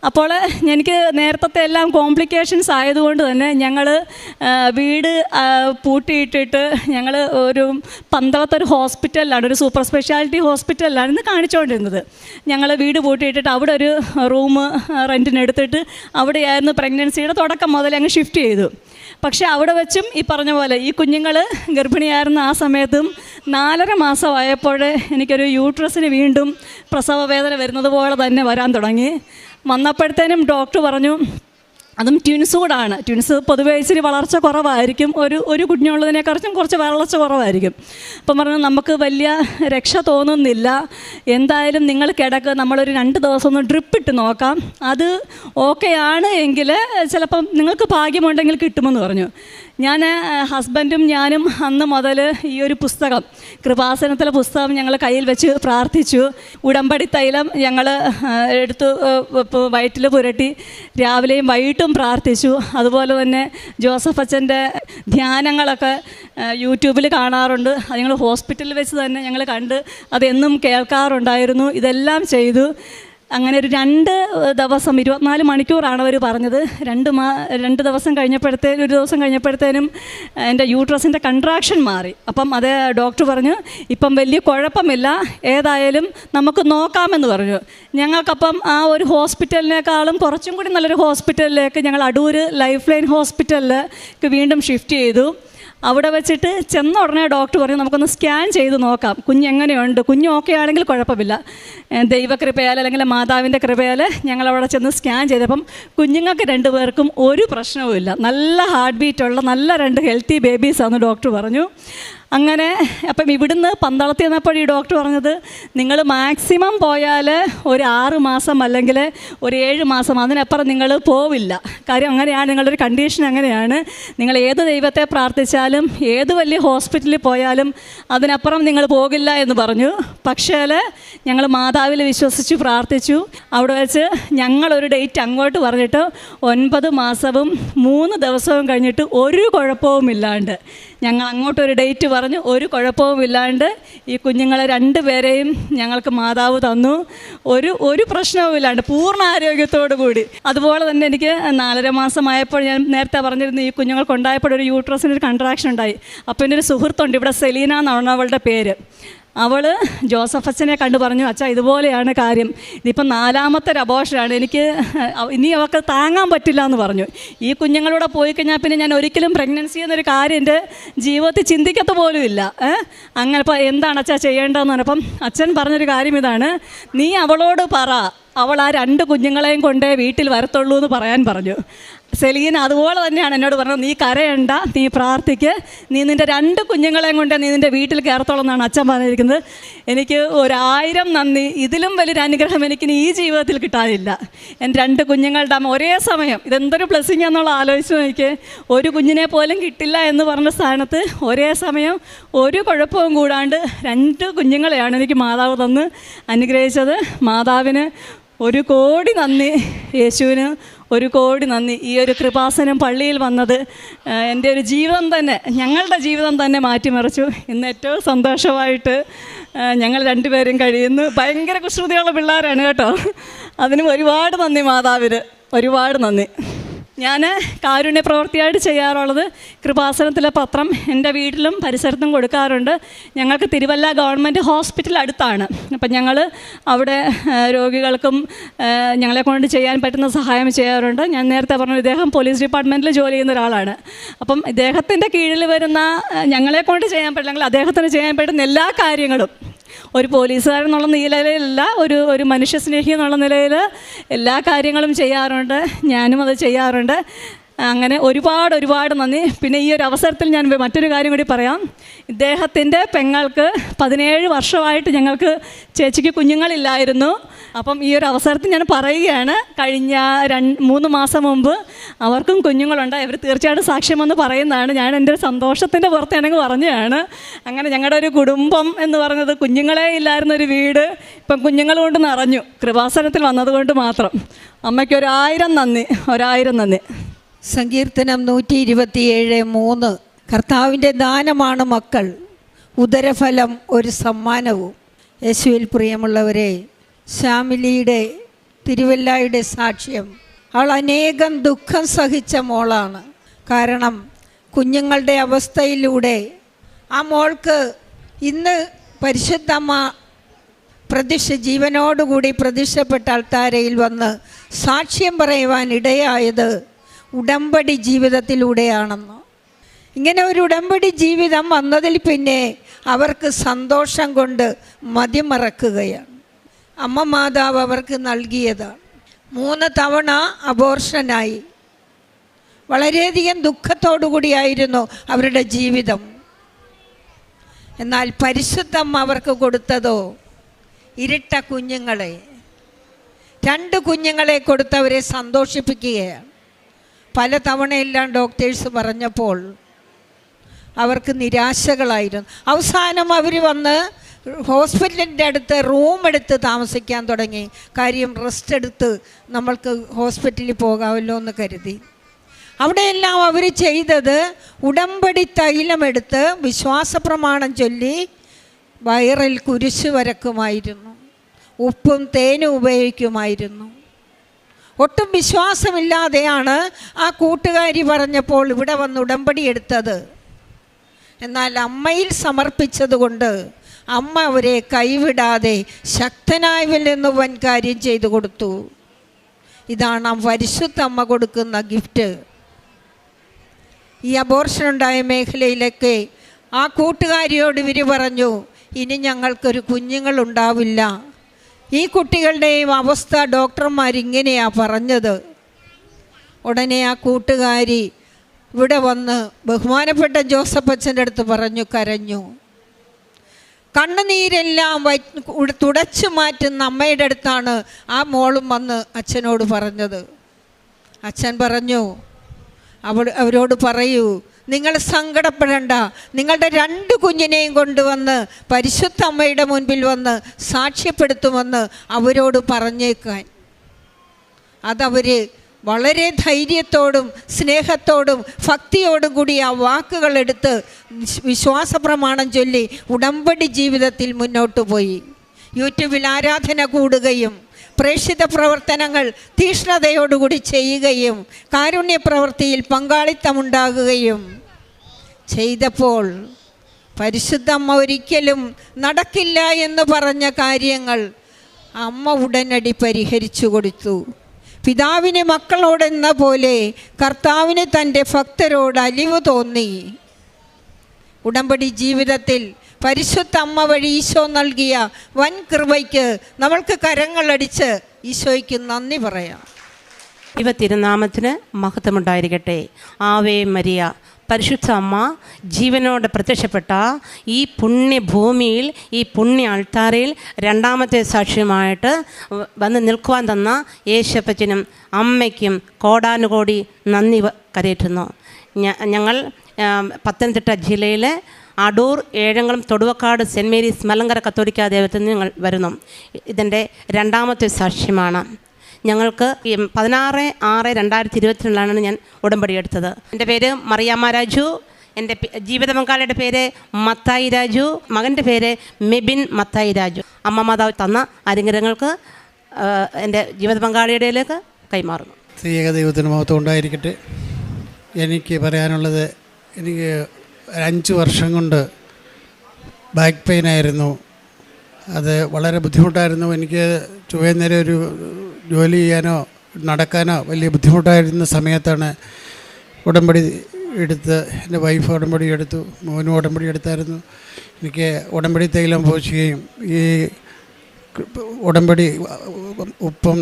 അപ്പോൾ എനിക്ക് നേരത്തെ എല്ലാം കോംപ്ലിക്കേഷൻസ് ആയതുകൊണ്ട് തന്നെ ഞങ്ങൾ വീട് പൂട്ടിയിട്ടിട്ട് ഞങ്ങൾ ഒരു പന്തളത്തൊരു ഹോസ്പിറ്റലിലാണ്, ഒരു സൂപ്പർ സ്പെഷ്യാലിറ്റി ഹോസ്പിറ്റലിലാണ് ഇന്ന് കാണിച്ചുകൊണ്ടിരുന്നത്. ഞങ്ങൾ വീട് പൂട്ടിയിട്ടിട്ട് അവിടെ ഒരു റൂം റെൻറ്റിനെടുത്തിട്ട് അവിടെയായിരുന്നു പ്രഗ്നൻസിയുടെ തുടക്കം മുതൽ അങ്ങ് ഷിഫ്റ്റ് ചെയ്തു. പക്ഷേ അവിടെ വെച്ചും ഈ പറഞ്ഞ പോലെ ഈ കുഞ്ഞുങ്ങൾ ഗർഭിണിയായിരുന്ന ആ സമയത്തും 4.5 മാസമായപ്പോൾ എനിക്കൊരു യൂട്രസിന് വീണ്ടും പ്രസവ വേദന വരുന്നത് പോലെ തന്നെ വരാൻ തുടങ്ങി. വന്നപ്പോഴത്തേനും ഡോക്ടർ പറഞ്ഞു അതും ട്വിൻസ് കൂടാണ്. ട്വിൻസ് പൊതുവേ ഇച്ചിരി വളർച്ച കുറവായിരിക്കും, ഒരു കുഞ്ഞുള്ളതിനെക്കുറിച്ചും കുറച്ച് വളർച്ച കുറവായിരിക്കും. അപ്പം പറഞ്ഞു നമുക്ക് വലിയ രക്ഷ തോന്നുന്നില്ല, എന്തായാലും നിങ്ങൾ കിടക്ക്, നമ്മളൊരു 2 ദിവസം ഒന്ന് ഡ്രിപ്പിട്ട് നോക്കാം, അത് ഓക്കെ ആണ് എങ്കിൽ ചിലപ്പം നിങ്ങൾക്ക് ഭാഗ്യമുണ്ടെങ്കിൽ കിട്ടുമെന്ന് പറഞ്ഞു. ഞാൻ ഹസ്ബൻഡും ഞാനും അന്ന് മുതൽ ഈ ഒരു പുസ്തകം, കൃപാസനത്തിലെ പുസ്തകം ഞങ്ങൾ കയ്യിൽ വെച്ച് പ്രാർത്ഥിച്ചു. ഉടമ്പടി തൈലം ഞങ്ങൾ എടുത്ത് വയറ്റിൽ പുരട്ടി രാവിലെയും വൈകിട്ടും പ്രാർത്ഥിച്ചു. അതുപോലെ തന്നെ ജോസഫ് അച്ഛൻ്റെ ധ്യാനങ്ങളൊക്കെ യൂട്യൂബിൽ കാണാറുണ്ട്. അത് ഞങ്ങൾ ഹോസ്പിറ്റലിൽ വെച്ച് തന്നെ ഞങ്ങൾ കണ്ട് അതെന്നും കേൾക്കാറുണ്ടായിരുന്നു. ഇതെല്ലാം ചെയ്തു. അങ്ങനെ ഒരു 2 ദിവസം 24 മണിക്കൂറാണ് അവർ പറഞ്ഞത്. 2 ദിവസം കഴിഞ്ഞപ്പോഴത്തേനും, ഒരു ദിവസം കഴിഞ്ഞപ്പോഴത്തേനും എൻ്റെ യൂട്രസിൻ്റെ കൺട്രാക്ഷൻ മാറി. അപ്പം അത് ഡോക്ടർ പറഞ്ഞു ഇപ്പം വലിയ കുഴപ്പമില്ല, ഏതായാലും നമുക്ക് നോക്കാമെന്ന് പറഞ്ഞു. ഞങ്ങൾക്കപ്പം ആ ഒരു ഹോസ്പിറ്റലിനേക്കാളും കുറച്ചും കൂടി നല്ലൊരു ഹോസ്പിറ്റലിലേക്ക് ഞങ്ങൾ അടൂർ ലൈഫ് ലൈൻ ഹോസ്പിറ്റലിലേക്ക് വീണ്ടും ഷിഫ്റ്റ് ചെയ്തു. അവിടെ വെച്ചിട്ട് ചെന്ന ഉടനെ ഡോക്ടർ പറഞ്ഞു നമുക്കൊന്ന് സ്കാൻ ചെയ്ത് നോക്കാം കുഞ്ഞെങ്ങനെയുണ്ട്. കുഞ്ഞ് ഓക്കെ ആണെങ്കിൽ കുഴപ്പമില്ല. ദൈവകൃപയാൽ അല്ലെങ്കിൽ മാതാവിൻ്റെ കൃപയാൽ ഞങ്ങളവിടെ ചെന്ന് സ്കാൻ ചെയ്തപ്പം കുഞ്ഞുങ്ങൾക്ക് 2 പേർക്കും ഒരു പ്രശ്നവുമില്ല, നല്ല ഹാർട്ട് ബീറ്റുള്ള നല്ല 2 ഹെൽത്തി ബേബീസാണെന്ന് ഡോക്ടർ പറഞ്ഞു. അങ്ങനെ അപ്പം ഇവിടുന്ന് പന്തളത്തിൽ നിന്നപ്പോൾ ഈ ഡോക്ടർ പറഞ്ഞത് നിങ്ങൾ മാക്സിമം പോയാൽ ഒരു 6 മാസം അല്ലെങ്കിൽ ഒരു 7 മാസം, അതിനപ്പുറം നിങ്ങൾ പോവില്ല. കാര്യം അങ്ങനെയാണ്, നിങ്ങളുടെ ഒരു കണ്ടീഷൻ അങ്ങനെയാണ്. നിങ്ങൾ ഏത് ദൈവത്തെ പ്രാർത്ഥിച്ചാലും ഏത് വലിയ ഹോസ്പിറ്റലിൽ പോയാലും അതിനപ്പുറം നിങ്ങൾ പോകില്ല എന്ന് പറഞ്ഞു. പക്ഷേ ഞങ്ങൾ മാതാവിൽ വിശ്വസിച്ച് പ്രാർത്ഥിച്ചു. അവിടെ വെച്ച് ഞങ്ങളൊരു ഡേറ്റ് അങ്ങോട്ട് പറഞ്ഞിട്ട് 9 മാസവും 3 ദിവസവും കഴിഞ്ഞിട്ട് ഒരു കുഴപ്പവുമില്ലാണ്ട് ഞങ്ങൾ അങ്ങോട്ടൊരു ഡേറ്റ് പറഞ്ഞു. ഒരു കുഴപ്പവുമില്ലാണ്ട് ഈ കുഞ്ഞുങ്ങളെ 2 പേരെയും ഞങ്ങൾക്ക് മാതാവ് തന്നു. ഒരു പ്രശ്നവുമില്ലാണ്ട് പൂർണ്ണ ആരോഗ്യത്തോടു കൂടി. അതുപോലെ തന്നെ എനിക്ക് 4.5 മാസമായപ്പോൾ ഞാൻ നേരത്തെ പറഞ്ഞിരുന്നു ഈ കുഞ്ഞുങ്ങൾക്കുണ്ടായപ്പോൾ ഒരു യൂട്രസിനൊരു കൺട്രാക്ഷൻ ഉണ്ടായി. അപ്പോൾ എൻ്റെ ഒരു സുഹൃത്തുണ്ട് ഇവിടെ, സെലീന എന്നാണ് അവളുടെ പേര്. അവൾ ജോസഫ് അച്ഛനെ കണ്ടു പറഞ്ഞു, അച്ഛാ ഇതുപോലെയാണ് കാര്യം, ഇതിപ്പം 4ാമത്തെ ഒരു അബോർഷനാണ്, എനിക്ക് ഇനി അവൾക്ക് താങ്ങാൻ പറ്റില്ല എന്ന് പറഞ്ഞു. ഈ കുഞ്ഞുങ്ങളൂടെ പോയി കഴിഞ്ഞാൽ പിന്നെ ഞാൻ ഒരിക്കലും പ്രഗ്നൻസി എന്നൊരു കാര്യം എൻ്റെ ജീവിതത്തിൽ ചിന്തിക്കത്ത പോലും ഇല്ല. അങ്ങനെ ഇപ്പോൾ എന്താണ് അച്ഛാ ചെയ്യേണ്ടതെന്ന് പറഞ്ഞപ്പം അച്ഛൻ പറഞ്ഞൊരു കാര്യം ഇതാണ്, നീ അവളോട് പറ അവൾ ആ 2 കുഞ്ഞുങ്ങളെയും കൊണ്ടേ വീട്ടിൽ വരത്തുള്ളൂ എന്ന് പറയാൻ പറഞ്ഞു. സെലീന അതുപോലെ തന്നെയാണ് എന്നോട് പറഞ്ഞത്, നീ കരയണ്ട, നീ പ്രാർത്ഥിക്ക്, നീ നിൻ്റെ 2 കുഞ്ഞുങ്ങളെയും കൊണ്ട് നീ നിൻ്റെ വീട്ടിൽ കയറത്തോളം എന്നാണ് അച്ഛൻ പറഞ്ഞിരിക്കുന്നത്. എനിക്ക് 1000 നന്ദി. ഇതിലും വലിയൊരു അനുഗ്രഹം എനിക്കിനി ഈ ജീവിതത്തിൽ കിട്ടാനില്ല. എൻ്റെ 2 കുഞ്ഞുങ്ങളുടെ അമ്മ ഒരേ സമയം, ഇതെന്തൊരു ബ്ലെസ്സിങ് എന്നുള്ള ആലോചിച്ച് നോക്കി, ഒരു കുഞ്ഞിനെ പോലും കിട്ടില്ല എന്ന് പറഞ്ഞ സ്ഥാനത്ത് ഒരേ സമയം ഒരു കുഴപ്പവും കൂടാണ്ട് 2 കുഞ്ഞുങ്ങളെയാണ് എനിക്ക് മാതാവ് തന്ന് അനുഗ്രഹിച്ചത്. മാതാവിന് 1 കോടി നന്ദി, യേശുവിന് 1 കോടി നന്ദി. ഈ ഒരു കൃപാസനം പള്ളിയിൽ വന്നത് എൻ്റെ ഒരു ജീവിതം തന്നെ, ഞങ്ങളുടെ ജീവിതം തന്നെ മാറ്റിമറിച്ചു. ഇന്ന് ഏറ്റവും സന്തോഷമായിട്ട് ഞങ്ങൾ 2 പേരും കഴിയുന്നു. ഭയങ്കര കുസൃതിയുള്ള പിള്ളേരാണ് കേട്ടോ. അതിനും ഒരുപാട് നന്ദി മാതാവിന്, ഒരുപാട് നന്ദി. ഞാൻ കാരുണ്യ പ്രവൃത്തിയായിട്ട് ചെയ്യാറുള്ളത് കൃപാസനത്തിലെ പത്രം എൻ്റെ വീട്ടിലും പരിസരത്തും കൊടുക്കാറുണ്ട്. ഞങ്ങൾക്ക് തിരുവല്ല ഗവൺമെൻറ് ഹോസ്പിറ്റൽ അടുത്താണ്. അപ്പം ഞങ്ങൾ അവിടെ രോഗികൾക്കും ഞങ്ങളെ കൊണ്ട് ചെയ്യാൻ പറ്റുന്ന സഹായം ചെയ്യാറുണ്ട്. ഞാൻ നേരത്തെ പറഞ്ഞു, ഇദ്ദേഹം പോലീസ് ഡിപ്പാർട്ട്മെൻറ്റിൽ ജോലി ചെയ്യുന്ന ഒരാളാണ്. അപ്പം ഇദ്ദേഹത്തിൻ്റെ കീഴിൽ വരുന്ന ഞങ്ങളെ കൊണ്ട് ചെയ്യാൻ പറ്റില്ലെങ്കിൽ അദ്ദേഹത്തിന് ചെയ്യാൻ പറ്റുന്ന എല്ലാ കാര്യങ്ങളും ഒരു പോലീസുകാരൻ എന്നുള്ള നിലയിലല്ല, ഒരു മനുഷ്യസ്നേഹി എന്നുള്ള നിലയിൽ എല്ലാ കാര്യങ്ങളും ചെയ്യാറുണ്ട്. ഞാനും അത് ചെയ്യാറുണ്ട്. അങ്ങനെ ഒരുപാട് നന്ദി. പിന്നെ ഈ ഒരു അവസരത്തിൽ ഞാൻ മറ്റൊരു കാര്യം കൂടി പറയാം. ഇദ്ദേഹത്തിൻ്റെ പെങ്ങൾക്ക് 17 വർഷമായിട്ട് ഞങ്ങൾക്ക് ചേച്ചിക്ക് കുഞ്ഞുങ്ങളില്ലായിരുന്നു. അപ്പം ഈ ഒരു അവസരത്തിൽ ഞാൻ പറയുകയാണ്, കഴിഞ്ഞ 3 മാസം മുമ്പ് അവർക്കും കുഞ്ഞുങ്ങളുണ്ടായി. അവർ തീർച്ചയായിട്ടും സാക്ഷ്യമെന്ന് പറയുന്നതാണ്. ഞാൻ എൻ്റെ സന്തോഷത്തിൻ്റെ പുറത്താണെങ്കിൽ പറഞ്ഞതാണ്. അങ്ങനെ ഞങ്ങളുടെ ഒരു കുടുംബം എന്ന് പറയുന്നത്, കുഞ്ഞുങ്ങളെ ഇല്ലായിരുന്നൊരു വീട് ഇപ്പം കുഞ്ഞുങ്ങൾ കൊണ്ട് നിറഞ്ഞു, കൃപാസനത്തിൽ വന്നതുകൊണ്ട് മാത്രം. അമ്മയ്ക്ക് 1000 നന്ദി, 1000 നന്ദി. സങ്കീർത്തനം 127:3 കർത്താവിൻ്റെ ദാനമാണ് മക്കൾ, ഉദരഫലം ഒരു സമ്മാനവും. യേശുവിൽ പ്രിയമുള്ളവരെ, ശ്യാമിലിയുടെ തിരുവല്ലായുടെ സാക്ഷ്യം, അവൾ അനേകം ദുഃഖം സഹിച്ച മോളാണ്. കാരണം കുഞ്ഞുങ്ങളുടെ അവസ്ഥയിലൂടെ ആ മോൾക്ക് ഇന്ന് പരിശുദ്ധമ്മ ജീവനോടുകൂടി പ്രത്യക്ഷപ്പെട്ട അൾത്താരയിൽ വന്ന് സാക്ഷ്യം പറയുവാൻ ഇടയായത് ഉടമ്പടി ജീവിതത്തിലൂടെയാണെന്ന്. ഇങ്ങനെ ഒരു ഉടമ്പടി ജീവിതം വന്നതിൽ പിന്നെ അവർക്ക് സന്തോഷം കൊണ്ട് മതിമറക്കുകയാണ്. അമ്മ മാതാവ് അവർക്ക് നൽകിയതാണ്. 3 തവണ അബോർഷനായി. വളരെയധികം ദുഃഖത്തോടു കൂടിയായിരുന്നു അവരുടെ ജീവിതം. എന്നാൽ പരിശുദ്ധമ്മ അവർക്ക് കൊടുത്തതോ ഇരട്ട കുഞ്ഞുങ്ങളെ, 2 കുഞ്ഞുങ്ങളെ കൊടുത്തവരെ സന്തോഷിപ്പിക്കുകയാണ്. പല തവണയെല്ലാം ഡോക്ടേഴ്സ് പറഞ്ഞപ്പോൾ അവർക്ക് നിരാശകളായിരുന്നു. അവസാനം അവർ വന്ന് ഹോസ്പിറ്റലിൻ്റെ അടുത്ത് റൂം എടുത്ത് താമസിക്കാൻ തുടങ്ങി. കാര്യം റെസ്റ്റ് എടുത്ത് നമ്മൾക്ക് ഹോസ്പിറ്റലിൽ പോകാമല്ലോ എന്ന് കരുതി. അവിടെയെല്ലാം അവർ ചെയ്തത് ഉടമ്പടി തൈലമെടുത്ത് വിശ്വാസപ്രമാണം ചൊല്ലി വയറിൽ കുരിശ് വരക്കുമായിരുന്നു, ഉപ്പും തേനും ഉപയോഗിക്കുമായിരുന്നു. ഒട്ടും വിശ്വാസമില്ലാതെയാണ് ആ കൂട്ടുകാരി പറഞ്ഞപ്പോൾ ഇവിടെ വന്ന് ഉടമ്പടി എടുത്തത്. എന്നാൽ അമ്മയിൽ സമർപ്പിച്ചതുകൊണ്ട് അമ്മ അവരെ കൈവിടാതെ ശക്തനായവനിൽ നിന്ന് വൻ കാര്യം ചെയ്തു കൊടുത്തു. ഇതാണ് ആ പരിശുദ്ധ അമ്മ കൊടുക്കുന്ന ഗിഫ്റ്റ്. ഈ അബോർഷൻ ഉണ്ടായ മേഖലയിലൊക്കെ ആ കൂട്ടുകാരിയോട് ഇവർ പറഞ്ഞു, ഇനി ഞങ്ങൾക്കൊരു കുഞ്ഞുങ്ങളുണ്ടാവില്ല. ഈ കുട്ടികളുടെയും അവസ്ഥ ഡോക്ടർമാരിങ്ങനെയാണ് പറഞ്ഞത്. ഉടനെ ആ കൂട്ടുകാരി ഇവിടെ വന്ന് ബഹുമാനപ്പെട്ട ജോസഫ് അച്ഛൻ്റെ അടുത്ത് പറഞ്ഞു, കരഞ്ഞു. കണ്ണുനീരെല്ലാം തുടച്ചു മാറ്റുന്ന അമ്മയുടെ അടുത്താണ് ആ മോളും വന്ന് അച്ഛനോട് പറഞ്ഞത്. അച്ഛൻ പറഞ്ഞു, അവരോട് പറയൂ, നിങ്ങൾ സങ്കടപ്പെടേണ്ട, നിങ്ങളുടെ 2 കുഞ്ഞിനെയും കൊണ്ടുവന്ന് പരിശുദ്ധ അമ്മയുടെ മുൻപിൽ വന്ന് സാക്ഷ്യപ്പെടുത്തുമെന്ന് അവരോട് പറഞ്ഞേക്കാൻ. അതവർ വളരെ ധൈര്യത്തോടും സ്നേഹത്തോടും ഭക്തിയോടും കൂടി ആ വാക്കുകളെടുത്ത് വിശ്വാസപ്രമാണം ചൊല്ലി ഉടമ്പടി ജീവിതത്തിൽ മുന്നോട്ട് പോയി. യൂട്യൂബിൽ ആരാധന കൂടുകയും പ്രേക്ഷിത പ്രവർത്തനങ്ങൾ തീക്ഷ്ണതയോടുകൂടി ചെയ്യുകയും കാരുണ്യ പ്രവൃത്തിയിൽ പങ്കാളിത്തമുണ്ടാകുകയും ചെയ്തപ്പോൾ പരിശുദ്ധ അമ്മ ഒരിക്കലും നടക്കില്ല എന്ന് പറഞ്ഞ കാര്യങ്ങൾ അമ്മ ഉടനടി പരിഹരിച്ചു കൊടുത്തു. പിതാവിന് മക്കളോടെന്ന പോലെ കർത്താവിന് തൻ്റെ ഭക്തരോട് അലിവ് തോന്നി. ഉടമ്പടി ജീവിതത്തിൽ പരിശുദ്ധ അമ്മ വഴി ഈശോ നൽകിയ വൻ കൃപയ്ക്ക് നമ്മൾക്ക് കരങ്ങളടിച്ച് ഈശോയ്ക്ക് നന്ദി പറയാം. ഇവ തിരുനാമത്തിന് മഹത്വമുണ്ടായിരിക്കട്ടെ. ആവേ മരിയ, പരിശുദ്ധ അമ്മ ജീവനോട് പ്രത്യക്ഷപ്പെട്ട ഈ പുണ്യഭൂമിയിൽ, ഈ പുണ്യ അൾത്താരയിൽ രണ്ടാമത്തെ സാക്ഷ്യമായിട്ട് വന്ന് നിൽക്കുവാൻ തന്ന യേശപ്പച്ചനും അമ്മയ്ക്കും കോടാനുകോടി നന്ദി കരയറ്റുന്നു. ഞങ്ങൾ പത്തനംതിട്ട ജില്ലയിലെ അടൂർ, ഏഴംകുളം, തൊടുവക്കാട് സെൻറ്റ് മേരീസ് മലങ്കര കത്തോലിക്ക ദേവത്തിൽ നിന്ന് ഞങ്ങൾ വരുന്നു. ഇതിൻ്റെ രണ്ടാമത്തെ സാക്ഷ്യമാണ്. ഞങ്ങൾക്ക് 16/6/2022 ഞാൻ ഉടമ്പടി എടുത്തത്. എൻ്റെ പേര് മറിയാമ്മ രാജു. എൻ്റെ ജീവിത പങ്കാളിയുടെ പേര് മത്തായി രാജു. മകൻ്റെ പേര് മെബിൻ മത്തായി രാജു. അമ്മ മാതാവ് തന്ന അനുഗ്രഹങ്ങൾക്ക് എൻ്റെ ജീവിത പങ്കാളിയുടെയിലേക്ക് കൈമാറുന്നു. സ്ത്രീയേക ദൈവത്തിന് മഹത്വം ഉണ്ടായിരിക്കട്ടെ. എനിക്ക് പറയാനുള്ളത്, എനിക്ക് 5 വർഷം കൊണ്ട് ബാക്ക് പെയിൻ ആയിരുന്നു. അത് വളരെ ബുദ്ധിമുട്ടായിരുന്നു. എനിക്ക് ചൊവ്വേന്നേരം ഒരു ജോലി ചെയ്യാനോ നടക്കാനോ വലിയ ബുദ്ധിമുട്ടായിരുന്ന സമയത്താണ് ഉടമ്പടി എടുത്ത്, എൻ്റെ വൈഫ് ഉടമ്പടി എടുത്തു, മോനും ഉടമ്പടി എടുത്തായിരുന്നു. എനിക്ക് ഉടമ്പടി തൈലം പൂശുകയും ഈ ഉടമ്പടി ഉപ്പും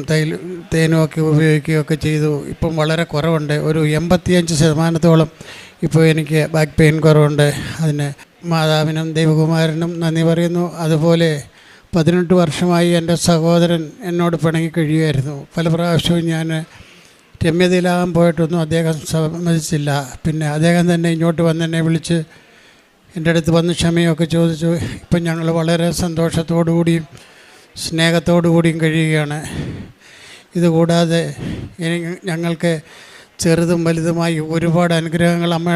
തേനും ഒക്കെ ഉപയോഗിക്കുകയൊക്കെ ചെയ്തു. ഇപ്പം വളരെ കുറവുണ്ട്. ഒരു 85% ഇപ്പോൾ എനിക്ക് ബാക്ക് പെയിൻ കുറവുണ്ട്. അതിന് മാതാവിനും ദൈവകുമാരനും നന്ദി പറയുന്നു. അതുപോലെ 18 വർഷമായി എൻ്റെ സഹോദരൻ എന്നോട് പിണങ്ങി കഴിയുമായിരുന്നു. പല പ്രാവശ്യവും ഞാൻ രമ്യതയിലാകാൻ പോയിട്ടൊന്നും അദ്ദേഹം സമ്മതിച്ചില്ല. പിന്നെ അദ്ദേഹം തന്നെ ഇങ്ങോട്ട് വന്ന് എന്നെ വിളിച്ച് എൻ്റെ അടുത്ത് വന്ന് ക്ഷമയൊക്കെ ചോദിച്ചു. ഇപ്പം ഞങ്ങൾ വളരെ സന്തോഷത്തോടു കൂടിയും സ്നേഹത്തോടു കൂടിയും കഴിയുകയാണ്. ഇതുകൂടാതെ ഞങ്ങൾക്ക് ചെറുതും വലുതുമായി ഒരുപാട് അനുഗ്രഹങ്ങൾ അമ്മ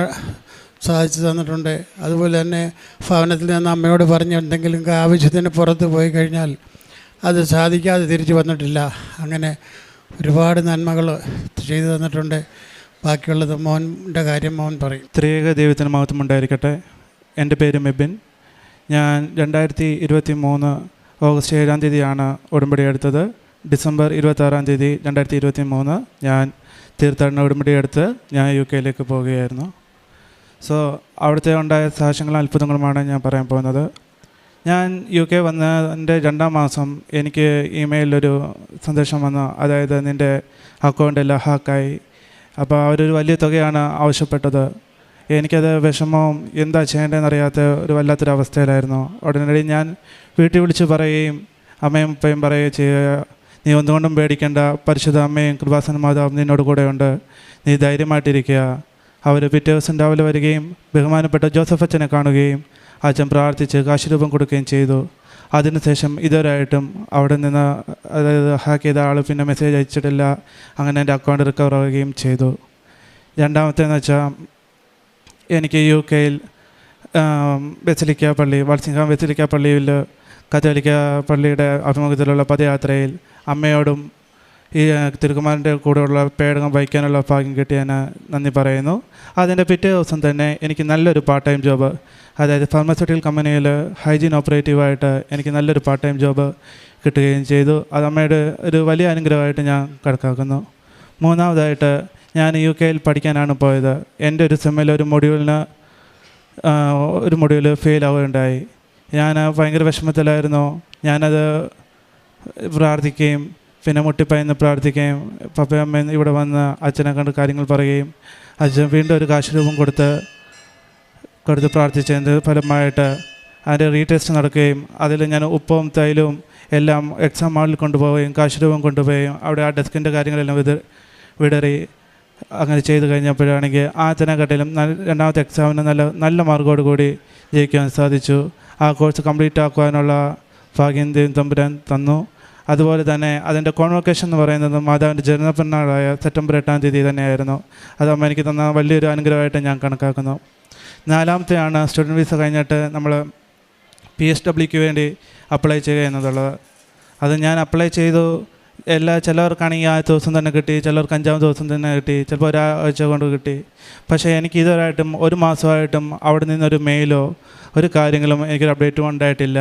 സാധിച്ചു തന്നിട്ടുണ്ട്. അതുപോലെ തന്നെ ഭവനത്തിൽ നിന്ന് അമ്മയോട് പറഞ്ഞ് എന്തെങ്കിലും ആവശ്യത്തിന് പുറത്ത് പോയി കഴിഞ്ഞാൽ അത് സാധിക്കാതെ തിരിച്ചു വന്നിട്ടില്ല. അങ്ങനെ ഒരുപാട് നന്മകൾ ചെയ്തു തന്നിട്ടുണ്ട്. ബാക്കിയുള്ളത് മോൻ്റെ കാര്യം മോൻ പറയും. ത്രിയേക ദൈവത്തിന് മഹത്വം ഉണ്ടായിരിക്കട്ടെ. എൻ്റെ പേര് മെബിൻ. ഞാൻ 2023 ഓഗസ്റ്റ് 7-ാം തീയതിയാണ് ഉടമ്പടി എടുത്തത്. ഡിസംബർ 26-ാം തീയതി 2023 ഞാൻ തീർത്ഥാടന ഉടമ്പടി എടുത്ത് ഞാൻ UK പോവുകയായിരുന്നു. സോ അവിടുത്തെ ഉണ്ടായ സാക്ഷ്യങ്ങളും അത്ഭുതങ്ങളുമാണ് ഞാൻ പറയാൻ പോകുന്നത്. ഞാൻ UK വന്നതിൻ്റെ 2-ാം മാസം എനിക്ക് ഇമെയിലൊരു സന്ദേശം വന്നു. അതായത് നിൻ്റെ അക്കൗണ്ട് എല്ലാം ഹാക്കായി. അപ്പോൾ അവരൊരു വലിയ തുകയാണ് ആവശ്യപ്പെട്ടത്. എനിക്കത് വിഷമവും എന്താ ചെയ്യേണ്ടതെന്നറിയാത്ത ഒരു വല്ലാത്തൊരവസ്ഥയിലായിരുന്നു. ഉടനടി ഞാൻ വീട്ടിൽ വിളിച്ച് പറയുകയും അമ്മയും ഉപ്പയും പറയുകയും ചെയ്യുക, നീ ഒന്നുകൊണ്ടും പേടിക്കേണ്ട, പരിശുദ്ധ അമ്മയും കൃപാസന മാതാവും നിന്നോട് കൂടെയുണ്ട്, നീ ധൈര്യമായിട്ടിരിക്കുക. അവർ പിറ്റേ ദിവസം രാവിലെ വരികയും ബഹുമാനപ്പെട്ട ജോസഫ് അച്ഛനെ കാണുകയും അച്ഛൻ പ്രാർത്ഥിച്ച് കാശുരൂപം കൊടുക്കുകയും ചെയ്തു. അതിനുശേഷം ഇതുവരെയായിട്ടും അവിടെ നിന്ന്, അതായത് ഹാക്ക് ചെയ്ത ആൾ പിന്നെ മെസ്സേജ് അയച്ചിട്ടില്ല. അങ്ങനെ എൻ്റെ അക്കൗണ്ട് റിക്കവർ ആവുകയും ചെയ്തു. രണ്ടാമത്തേന്ന് വെച്ചാൽ എനിക്ക് UK ബസിലിക്ക പള്ളി, വാൾസിംഗ്ഹാം ബസിലിക്ക പള്ളിയിൽ കത്തോലിക്ക പള്ളിയുടെ അഭിമുഖത്തിലുള്ള പദയാത്രയിൽ അമ്മയോടും ഈ തിരുക്കുമാരൻ്റെ കൂടെയുള്ള പേടകം വഹിക്കാനുള്ള ഭാഗ്യം കിട്ടിയാൽ നന്ദി പറയുന്നു. അതിൻ്റെ പിറ്റേ ദിവസം തന്നെ എനിക്ക് നല്ലൊരു പാർട്ട് ടൈം ജോബ്, അതായത് ഫാർമസ്യൂട്ടിക്കൽ കമ്പനിയിൽ ഹൈജീൻ ഓപ്പറേറ്റീവായിട്ട് എനിക്ക് നല്ലൊരു പാർട്ട് ടൈം ജോബ് കിട്ടുകയും ചെയ്തു. അത് അമ്മയുടെ ഒരു വലിയ അനുഗ്രഹമായിട്ട് ഞാൻ കണക്കാക്കുന്നു. മൂന്നാമതായിട്ട് ഞാൻ UK പഠിക്കാനാണ് പോയത്. എൻ്റെ ഒരു സെമ്മിൽ ഒരു മൊഡ്യൂൾ ഫെയിൽ ആവുകയുണ്ടായി. ഞാൻ ഭയങ്കര വിഷമത്തിലായിരുന്നു. ഞാനത് പ്രാർത്ഥിക്കുകയും പിന്നെ മുട്ടിപ്പയന്ന് പ്രാർത്ഥിക്കുകയും പപ്പയമ്മ ഇവിടെ വന്ന് അച്ഛനെ കണ്ട് കാര്യങ്ങൾ പറയുകയും അച്ഛൻ വീണ്ടും ഒരു കാശുരൂപം കൊടുത്ത് പ്രാർത്ഥിച്ചതിൻ്റെ ഫലമായിട്ട് അതിൻ്റെ റീടെസ്റ്റ് നടക്കുകയും അതിൽ ഞാൻ ഉപ്പും തൈലവും എല്ലാം എക്സാം ഹാളിൽ കൊണ്ടുപോവുകയും കാശുരൂപം കൊണ്ടുപോവുകയും അവിടെ ആ ഡെസ്കിൻ്റെ കാര്യങ്ങളെല്ലാം വിടറി അങ്ങനെ ചെയ്ത് കഴിഞ്ഞപ്പോഴാണെങ്കിൽ ആദ്യത്തെക്കാട്ടിലും രണ്ടാമത്തെ എക്സാമിന് നല്ല മാർക്കോട് കൂടി ജയിക്കാൻ സാധിച്ചു. ആ കോഴ്സ് കംപ്ലീറ്റ് ആക്കുവാനുള്ള ഭാഗ്യം തമ്പുരാൻ തന്നു. അതുപോലെ തന്നെ അതിൻ്റെ കോൺവൊക്കേഷൻ എന്ന് പറയുന്നത് മാതാവിൻ്റെ ജന്മപിറന്നാളായ സെപ്റ്റംബർ 8-ാം തീയതി തന്നെയായിരുന്നു. അത് അമ്മ എനിക്ക് തന്ന വലിയൊരു അനുഗ്രഹമായിട്ട് ഞാൻ കണക്കാക്കുന്നു. നാലാമത്തെയാണ് സ്റ്റുഡൻറ്റ് വിസ കഴിഞ്ഞിട്ട് നമ്മൾ PSWക്ക് വേണ്ടി അപ്ലൈ ചെയ്യുക എന്നുള്ളത്. അത് ഞാൻ അപ്ലൈ ചെയ്തു. ചിലവർക്കാണെങ്കിൽ ആദ്യത്തെ ദിവസം തന്നെ കിട്ടി, ചിലർക്ക് 5ാം ദിവസം തന്നെ കിട്ടി, ചിലപ്പോൾ ഒരാഴ്ച കൊണ്ട് കിട്ടി. പക്ഷേ എനിക്ക് ഇതുവരെയായിട്ടും 1 മാസമായിട്ടും അവിടെ നിന്നൊരു മെയിലോ ഒരു കാര്യങ്ങളും എനിക്കൊരു അപ്ഡേറ്റും ഉണ്ടായിട്ടില്ല.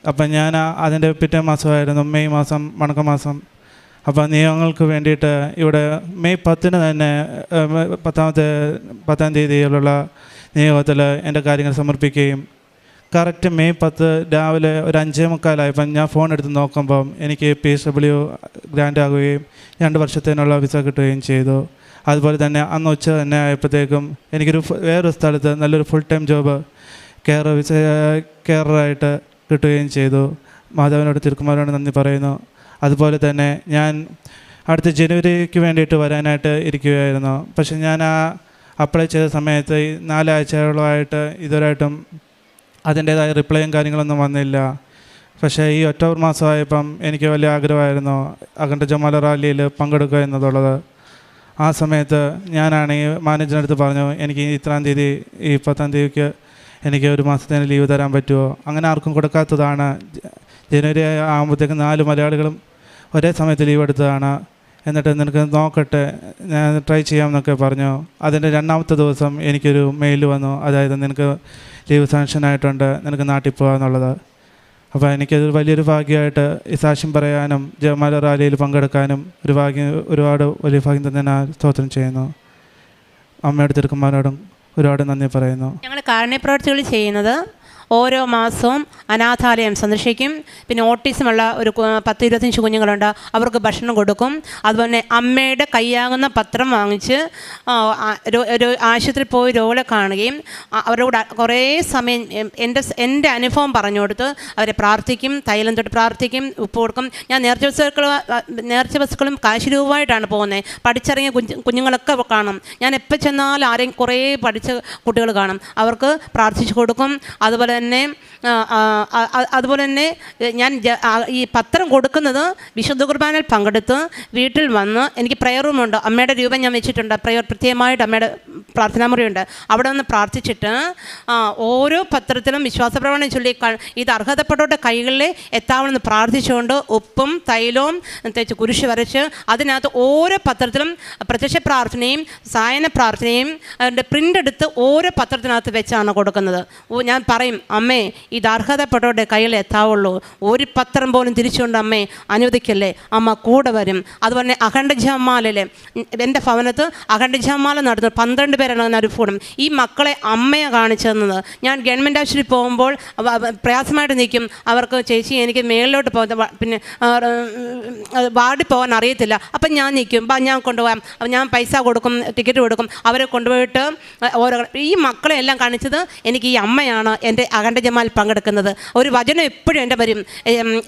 അപ്പം ഞാൻ അതിൻ്റെ പിറ്റേ മാസമായിരുന്നു മെയ് മാസം, വണക്കമാസം. അപ്പോൾ നിയമങ്ങൾക്ക് വേണ്ടിയിട്ട് ഇവിടെ മെയ് 10 തന്നെ 10-ാം തീയതിയിലുള്ള നിയമത്തിൽ എൻ്റെ കാര്യങ്ങൾ സമർപ്പിക്കുകയും കറക്റ്റ് മെയ് 10 രാവിലെ ഒരു 5:45 ഞാൻ ഫോൺ എടുത്ത് നോക്കുമ്പം എനിക്ക് PSW ഗ്രാൻഡ് ആകുകയും 2 വർഷത്തേനുള്ള വിസ കിട്ടുകയും ചെയ്തു. അതുപോലെ തന്നെ അന്ന് ഉച്ച തന്നെ ആയപ്പോഴത്തേക്കും എനിക്കൊരു വേറൊരു സ്ഥലത്ത് നല്ലൊരു ഫുൾ ടൈം ജോബ് കെയറായിട്ട് കിട്ടുകയും ചെയ്തു. മാതാവിനോട് തിരുക്കുമാരോട് നന്ദി പറയുന്നു. അതുപോലെ തന്നെ ഞാൻ അടുത്ത ജനുവരിക്ക് വേണ്ടിയിട്ട് വരാനായിട്ട് ഇരിക്കുകയായിരുന്നു. പക്ഷെ ഞാൻ അപ്ലൈ ചെയ്ത സമയത്ത് 4 ആഴ്ചകളായിട്ട് ഇതുവരെയായിട്ടും അതിൻ്റേതായ റിപ്ലൈയും കാര്യങ്ങളൊന്നും വന്നില്ല. പക്ഷേ ഈ ഒക്ടോബർ മാസമായപ്പം എനിക്ക് വലിയ ആഗ്രഹമായിരുന്നു അഖണ്ഡ ജമാല റാലിയിൽ പങ്കെടുക്കുക എന്നതുള്ളത്. ആ സമയത്ത് ഞാനാണെങ്കിൽ മാനേജറിനടുത്ത് പറഞ്ഞു, എനിക്ക് ഇത്രാം തീയതി ഈ 10-ാം തീയതിക്ക് എനിക്ക് 1 മാസത്തിന് ലീവ് തരാൻ പറ്റുമോ? അങ്ങനെ ആർക്കും കൊടുക്കാത്തതാണ്. ജനുവരി ആകുമ്പോഴത്തേക്കും 4 മലയാളികളും ഒരേ സമയത്ത് ലീവ് എടുത്തതാണ്. എന്നിട്ട് നിനക്ക് നോക്കട്ടെ, ഞാൻ ട്രൈ ചെയ്യാമെന്നൊക്കെ പറഞ്ഞു. അതിൻ്റെ 2ാമത്തെ ദിവസം എനിക്കൊരു മെയിൽ വന്നു, അതായത് നിനക്ക് ലീവ് സാങ്ഷൻ ആയിട്ടുണ്ട്, നിനക്ക് നാട്ടിൽ പോകാമെന്നുള്ളത്. അപ്പോൾ എനിക്കത് വലിയൊരു ഭാഗ്യമായിട്ട് ഈ സാക്ഷ്യം പറയാനും ജമാല റാലിയിൽ പങ്കെടുക്കാനും ഒരുപാട് വലിയ ഭാഗ്യം തന്നെ ഞാൻ സ്തോത്രം ചെയ്യുന്നു. അമ്മയുടെ തിരുക്കുമാരോടും ഒരുപാട് നന്ദി പറയുന്നു. ഞങ്ങൾ കാരുണ്യപ്രവർത്തികൾ ചെയ്യുന്നത് ഓരോ മാസവും അനാഥാലയം സന്ദർശിക്കും. പിന്നെ ഓട്ടിസമുള്ള ഒരു 10-25 കുഞ്ഞുങ്ങളുണ്ട്, അവർക്ക് ഭക്ഷണം കൊടുക്കും. അതുപോലെ അമ്മയുടെ കയ്യാകുന്ന പത്രം വാങ്ങിച്ച് ഒരു ആശുപത്രിയിൽ പോയി രോഗികളെ കാണുകയും അവരോട് കുറേ സമയം എൻ്റെ അനുഭവം പറഞ്ഞു കൊടുത്ത് അവരെ പ്രാർത്ഥിക്കും, തൈലം തൊട്ട് പ്രാർത്ഥിക്കും, ഉപ്പ് കൊടുക്കും. ഞാൻ നേർച്ച വസ്തുക്കളും കാശ് രൂപമായിട്ടാണ് പോകുന്നത്. പഠിച്ചിറങ്ങിയ കുഞ്ഞുങ്ങളൊക്കെ കാണും. ഞാൻ എപ്പോൾ ചെന്നാലും ആരെയും കുറേ പഠിച്ച കുട്ടികൾ കാണും, അവർക്ക് പ്രാർത്ഥിച്ചു കൊടുക്കും. അതുപോലെ തന്നെ ഞാൻ ഈ പത്രം കൊടുക്കുന്നത് വിശുദ്ധ കുർബാനയിൽ പങ്കെടുത്ത് വീട്ടിൽ വന്ന് എനിക്ക് പ്രയർ റൂമുണ്ട്, അമ്മയുടെ രൂപം ഞാൻ വെച്ചിട്ടുണ്ട്, പ്രയർ പ്രത്യേകമായിട്ട് അമ്മയുടെ പ്രാർത്ഥനാമുറിയുണ്ട്, അവിടെ നിന്ന് പ്രാർത്ഥിച്ചിട്ട് ഓരോ പത്രത്തിലും വിശ്വാസപ്രമാണം ചൊല്ലി ഇത് അർഹതപ്പെട്ടവരുടെ കൈകളിൽ എത്താവണമെന്ന് പ്രാർത്ഥിച്ചുകൊണ്ട് ഉപ്പും തൈലവും തേച്ച് കുരിശ് വരച്ച് അതിനകത്ത് ഓരോ പത്രത്തിലും പ്രത്യക്ഷ പ്രാർത്ഥനയും സായന പ്രാർത്ഥനയും അതിൻ്റെ പ്രിൻ്റ് എടുത്ത് ഓരോ പത്രത്തിനകത്ത് വെച്ചാണ് കൊടുക്കുന്നത്. ഞാൻ പറയും, അമ്മേ ഇത് അർഹതപ്പെട്ടവരുടെ കയ്യിൽ എത്താവുള്ളൂ, ഒരു പത്രം പോലും തിരിച്ചുകൊണ്ട് അമ്മേ അനുവദിക്കല്ലേ, അമ്മ കൂടെ വരും. അതുപോലെ അഖണ്ഡ ജമാലയിലെ എൻ്റെ ഭവനത്ത് അഖണ്ഡ ജമാല നടത്തുന്നത് 12 പേരാണ് ഒരു ഫോണും. ഈ മക്കളെ അമ്മയെ കാണിച്ചു തന്നത്. ഞാൻ ഗവൺമെൻറ് ആശുപത്രിയിൽ പോകുമ്പോൾ പ്രയാസമായിട്ട് നിൽക്കും, അവർക്ക് ചേച്ചി എനിക്ക് മേളിലോട്ട് പോകുന്ന പിന്നെ വാർഡിൽ പോകാൻ അറിയത്തില്ല, അപ്പം ഞാൻ നിൽക്കും, ഞാൻ കൊണ്ടുപോകാം, ഞാൻ പൈസ കൊടുക്കും, ടിക്കറ്റ് കൊടുക്കും, അവരെ കൊണ്ടുപോയിട്ട് ഈ മക്കളെ എല്ലാം കാണിച്ചത് എനിക്ക് ഈ അമ്മയാണ്. എൻ്റെ അഖണ്ഡ ജമാൽ പങ്കെടുക്കുന്നത് ഒരു വചനം എപ്പോഴും എൻ്റെ വരും.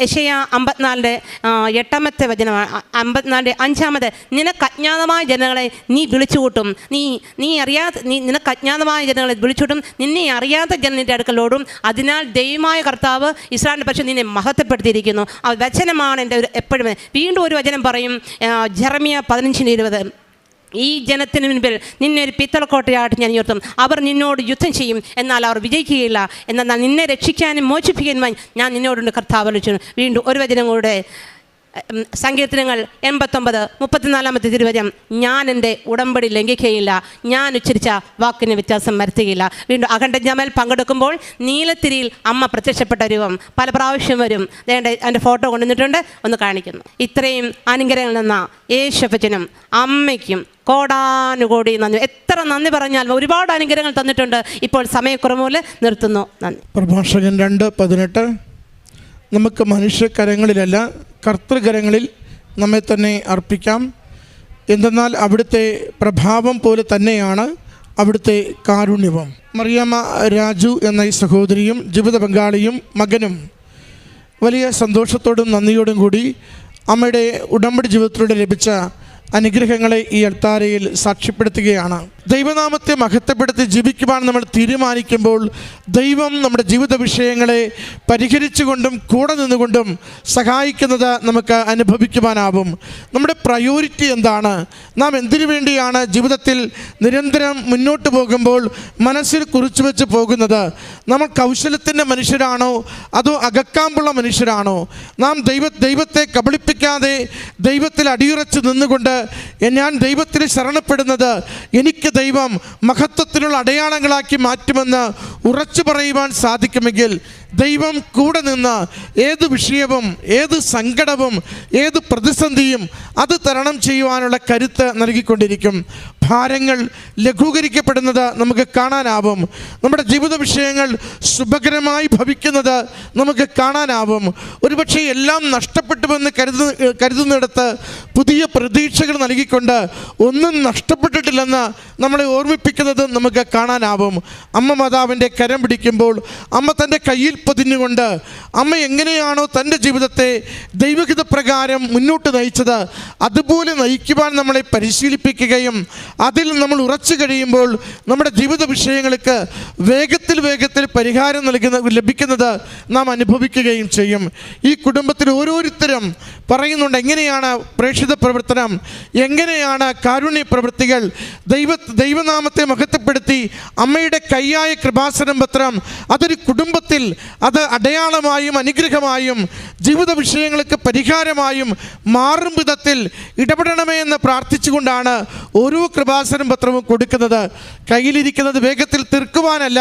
യെശയ്യാ 54:8 വചനമാണ്, 54:5 നിനക്ക് അജ്ഞാതമായ ജനങ്ങളെ നീ വിളിച്ചുകൂട്ടും, നീ അറിയാത്ത നിനക്ക് അജ്ഞാതമായ ജനങ്ങളെ വിളിച്ചുകൂട്ടും, നിന്നെ അറിയാത്ത ജനത്തിൻ്റെ അടുക്കലോടും, അതിനാൽ ദൈവമായ കർത്താവ് ഇസ്രായേലിൻ്റെ പക്ഷം നിന്നെ മഹത്വപ്പെടുത്തിയിരിക്കുന്നു. ആ വചനമാണ് എൻ്റെ എപ്പോഴും. വീണ്ടും ഒരു വചനം പറയും, ജെറമ്യ 15:20 ഈ ജനത്തിന് മുൻപിൽ നിന്നെ ഒരു പിത്തളക്കോട്ടയായിട്ട് ഞാൻ ഉയർത്തും, അവർ നിന്നോട് യുദ്ധം ചെയ്യും, എന്നാൽ അവർ വിജയിക്കുകയില്ല, എന്നാൽ നിന്നെ രക്ഷിക്കാനും മോചിപ്പിക്കാനുമായി ഞാൻ നിന്നോടുണ്ട് കർത്താവ് വിളിച്ചു. വീണ്ടും ഒരു വചനം കൂടെ, സങ്കീർത്തനങ്ങൾ 89:34 തിരുവചനം, ഞാൻ എൻ്റെ ഉടമ്പടി ലംഘിക്കുകയില്ല, ഞാൻ ഉച്ചരിച്ച വാക്കിന് വ്യത്യാസം വരുത്തുകയില്ല. വീണ്ടും അഖണ്ഡ ജമാൽ പങ്കെടുക്കുമ്പോൾ നീലത്തിരിയിൽ അമ്മ പ്രത്യക്ഷപ്പെട്ട രൂപം പല പ്രാവശ്യം വരും. എൻ്റെ ഫോട്ടോ കൊണ്ടുവന്നിട്ടുണ്ട്, ഒന്ന് കാണിക്കുന്നു. ഇത്രയും അനുഗ്രഹങ്ങൾ നിന്ന യേശുപ്പച്ചനും അമ്മയ്ക്കും കോടാനുകോടി നന്ദി. എത്ര നന്ദി പറഞ്ഞാൽ ഒരുപാട് അനുഗ്രഹങ്ങൾ തന്നിട്ടുണ്ട്. ഇപ്പോൾ സമയക്കുറവ് നിർത്തുന്നു. നന്ദി. പ്രഭാഷകൻ 2:18 നമുക്ക് മനുഷ്യകരങ്ങളിലല്ല കർത്തൃകരങ്ങളിൽ നമ്മെ തന്നെ അർപ്പിക്കാം. എന്തെന്നാൽ അവിടുത്തെ പ്രഭാവം പോലെ തന്നെയാണ് അവിടുത്തെ കാരുണ്യവും. മറിയാമ്മ രാജു എന്ന ഈ സഹോദരിയും ജീവിത പങ്കാളിയും മകനും വലിയ സന്തോഷത്തോടും നന്ദിയോടും കൂടി അമ്മയുടെ ഉടമ്പടി ജീവിതത്തിലൂടെ ലഭിച്ച അനുഗ്രഹങ്ങളെ ഈ അൾത്താരയിൽ സാക്ഷ്യപ്പെടുത്തുകയാണ്. ദൈവനാമത്തെ മഹത്വപ്പെടുത്തി ജീവിക്കുവാൻ നമ്മൾ തീരുമാനിക്കുമ്പോൾ ദൈവം നമ്മുടെ ജീവിത വിഷയങ്ങളെ പരിഹരിച്ചുകൊണ്ടും കൂടെ നിന്നുകൊണ്ടും സഹായിക്കുന്നത് നമുക്ക് അനുഭവിക്കുവാനാവും. നമ്മുടെ പ്രയോറിറ്റി എന്താണ്? നാം എന്തിനു വേണ്ടിയാണ് ജീവിതത്തിൽ നിരന്തരം മുന്നോട്ട് പോകുമ്പോൾ മനസ്സിൽ കുറിച്ചു വെച്ച് പോകുന്നത്? നമ്മൾ കൗശലത്തിൻ്റെ മനുഷ്യരാണോ അതോ അകക്കാമ്പുള്ള മനുഷ്യരാണോ? നാം ദൈവത്തെ കബളിപ്പിക്കാതെ ദൈവത്തിൽ അടിയുറച്ച് നിന്നുകൊണ്ട് ഞാൻ ദൈവത്തിൽ ശരണപ്പെടുന്നത് എനിക്ക് ദൈവം മഹത്വത്തിനുള്ള അടയാളങ്ങളാക്കി മാറ്റുമെന്ന് ഉറച്ചു പറയുവാൻ സാധിക്കുമെങ്കിൽ ദൈവം കൂടെ നിന്ന് ഏത് വിഷയവും ഏത് സങ്കടവും ഏത് പ്രതിസന്ധിയും അത് തരണം ചെയ്യുവാനുള്ള കരുത്ത് നൽകിക്കൊണ്ടിരിക്കും. ഭാരങ്ങൾ ലഘൂകരിക്കപ്പെടുന്നത് നമുക്ക് കാണാനാവും. നമ്മുടെ ജീവിത വിഷയങ്ങൾ ശുഭകരമായി ഭവിക്കുന്നത് നമുക്ക് കാണാനാവും. ഒരുപക്ഷെ എല്ലാം നഷ്ടപ്പെട്ടുവെന്ന് കരുതുന്നിടത്ത് പുതിയ പ്രതീക്ഷകൾ നൽകിക്കൊണ്ട് ഒന്നും നഷ്ടപ്പെട്ടിട്ടില്ലെന്ന് നമ്മളെ ഓർമ്മിപ്പിക്കുന്നത് നമുക്ക് കാണാനാവും. അമ്മ മാതാവിൻ്റെ കരം പിടിക്കുമ്പോൾ അമ്മ തൻ്റെ കയ്യിൽ പൊതിഞ്ഞുകൊണ്ട് അമ്മ എങ്ങനെയാണോ തൻ്റെ ജീവിതത്തെ ദൈവഹിത പ്രകാരം മുന്നോട്ട് നയിച്ചത് അതുപോലെ നയിക്കുവാൻ നമ്മളെ പരിശീലിപ്പിക്കുകയും അതിൽ നമ്മൾ ഉറച്ചു കഴിയുമ്പോൾ നമ്മുടെ ജീവിത വിഷയങ്ങൾക്ക് വേഗത്തിൽ പരിഹാരം ലഭിക്കുന്നത് നാം അനുഭവിക്കുകയും ചെയ്യും. ഈ കുടുംബത്തിൽ ഓരോരുത്തരും പറയുന്നുണ്ട് എങ്ങനെയാണ് പ്രേക്ഷിത പ്രവർത്തനം, എങ്ങനെയാണ് കാരുണ്യ പ്രവൃത്തികൾ, ദൈവനാമത്തെ മഹത്വപ്പെടുത്തി അമ്മയുടെ കയ്യായ കൃപാസനം പത്രം അതൊരു കുടുംബത്തിൽ അത് അടയാളമായും അനുഗ്രഹമായും ജീവിത വിഷയങ്ങൾക്ക് പരിഹാരമായും മാറും വിധത്തിൽ ഇടപെടണമേ എന്ന് പ്രാർത്ഥിച്ചുകൊണ്ടാണ് ഓരോ കൃപാസനം പത്രവും കൊടുക്കുന്നത്. കയ്യിലിരിക്കുന്നത് വേഗത്തിൽ തീർക്കുവാനല്ല,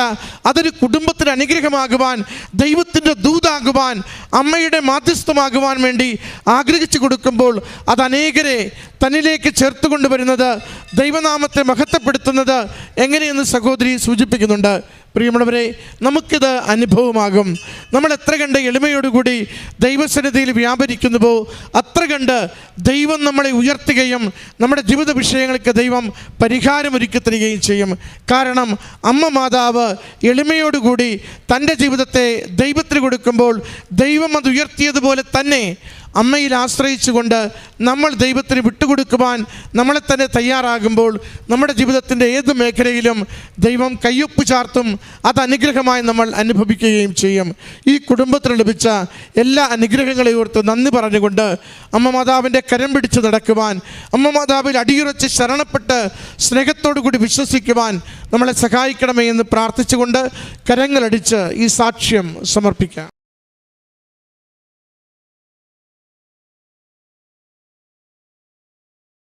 അതൊരു കുടുംബത്തിന് അനുഗ്രഹമാകുവാൻ, ദൈവത്തിൻ്റെ ദൂതാകുവാൻ, അമ്മയുടെ മാധ്യസ്ഥമാകുവാൻ വേണ്ടി ആഗ്രഹിച്ചു കൊടുക്കുമ്പോൾ അത് അനേകരെ തന്നിലേക്ക് ചേർത്ത് കൊണ്ടുവരുന്നത്, ദൈവനാമത്തെ മഹത്വപ്പെടുത്തുന്നത് എങ്ങനെയെന്ന് സഹോദരി സൂചിപ്പിക്കുന്നുണ്ട്. പ്രിയമുള്ളവരെ, നമുക്കിത് അനുഭവമാകും. നമ്മൾ എത്ര കണ്ട് എളിമയോടുകൂടി ദൈവസന്നിധിയിൽ വ്യാപരിക്കുന്നുവോ അത്ര കണ്ട് ദൈവം നമ്മളെ ഉയർത്തുകയും നമ്മുടെ ജീവിത വിഷയങ്ങൾക്ക് ദൈവം പരിഹാരമൊരുക്കി തരികയും ചെയ്യും. കാരണം അമ്മ മാതാവ് എളിമയോടുകൂടി തൻ്റെ ജീവിതത്തെ ദൈവത്തിന് കൊടുക്കുമ്പോൾ ദൈവം അത് ഉയർത്തിയതുപോലെ തന്നെ അമ്മയിൽ ആശ്രയിച്ചുകൊണ്ട് നമ്മൾ ദൈവത്തിന് വിട്ടുകൊടുക്കുവാൻ നമ്മളെ തന്നെ തയ്യാറാകുമ്പോൾ നമ്മുടെ ജീവിതത്തിൻ്റെ ഏത് മേഖലയിലും ദൈവം കയ്യൊപ്പ് ചാർത്തും അത് അനുഗ്രഹമായി നമ്മൾ അനുഭവിക്കുകയും ചെയ്യും. ഈ കുടുംബത്തിന് ലഭിച്ച എല്ലാ അനുഗ്രഹങ്ങളെ ഓർത്ത് നന്ദി പറഞ്ഞുകൊണ്ട് അമ്മ മാതാവിൻ്റെ കരം പിടിച്ച് നടക്കുവാൻ, അമ്മ മാതാവിൽ അടിയുറച്ച് ശരണപ്പെട്ട് സ്നേഹത്തോടു കൂടി വിശ്വസിക്കുവാൻ നമ്മളെ സഹായിക്കണമേ എന്ന് പ്രാർത്ഥിച്ചുകൊണ്ട് കരങ്ങളടിച്ച് ഈ സാക്ഷ്യം സമർപ്പിക്കാം.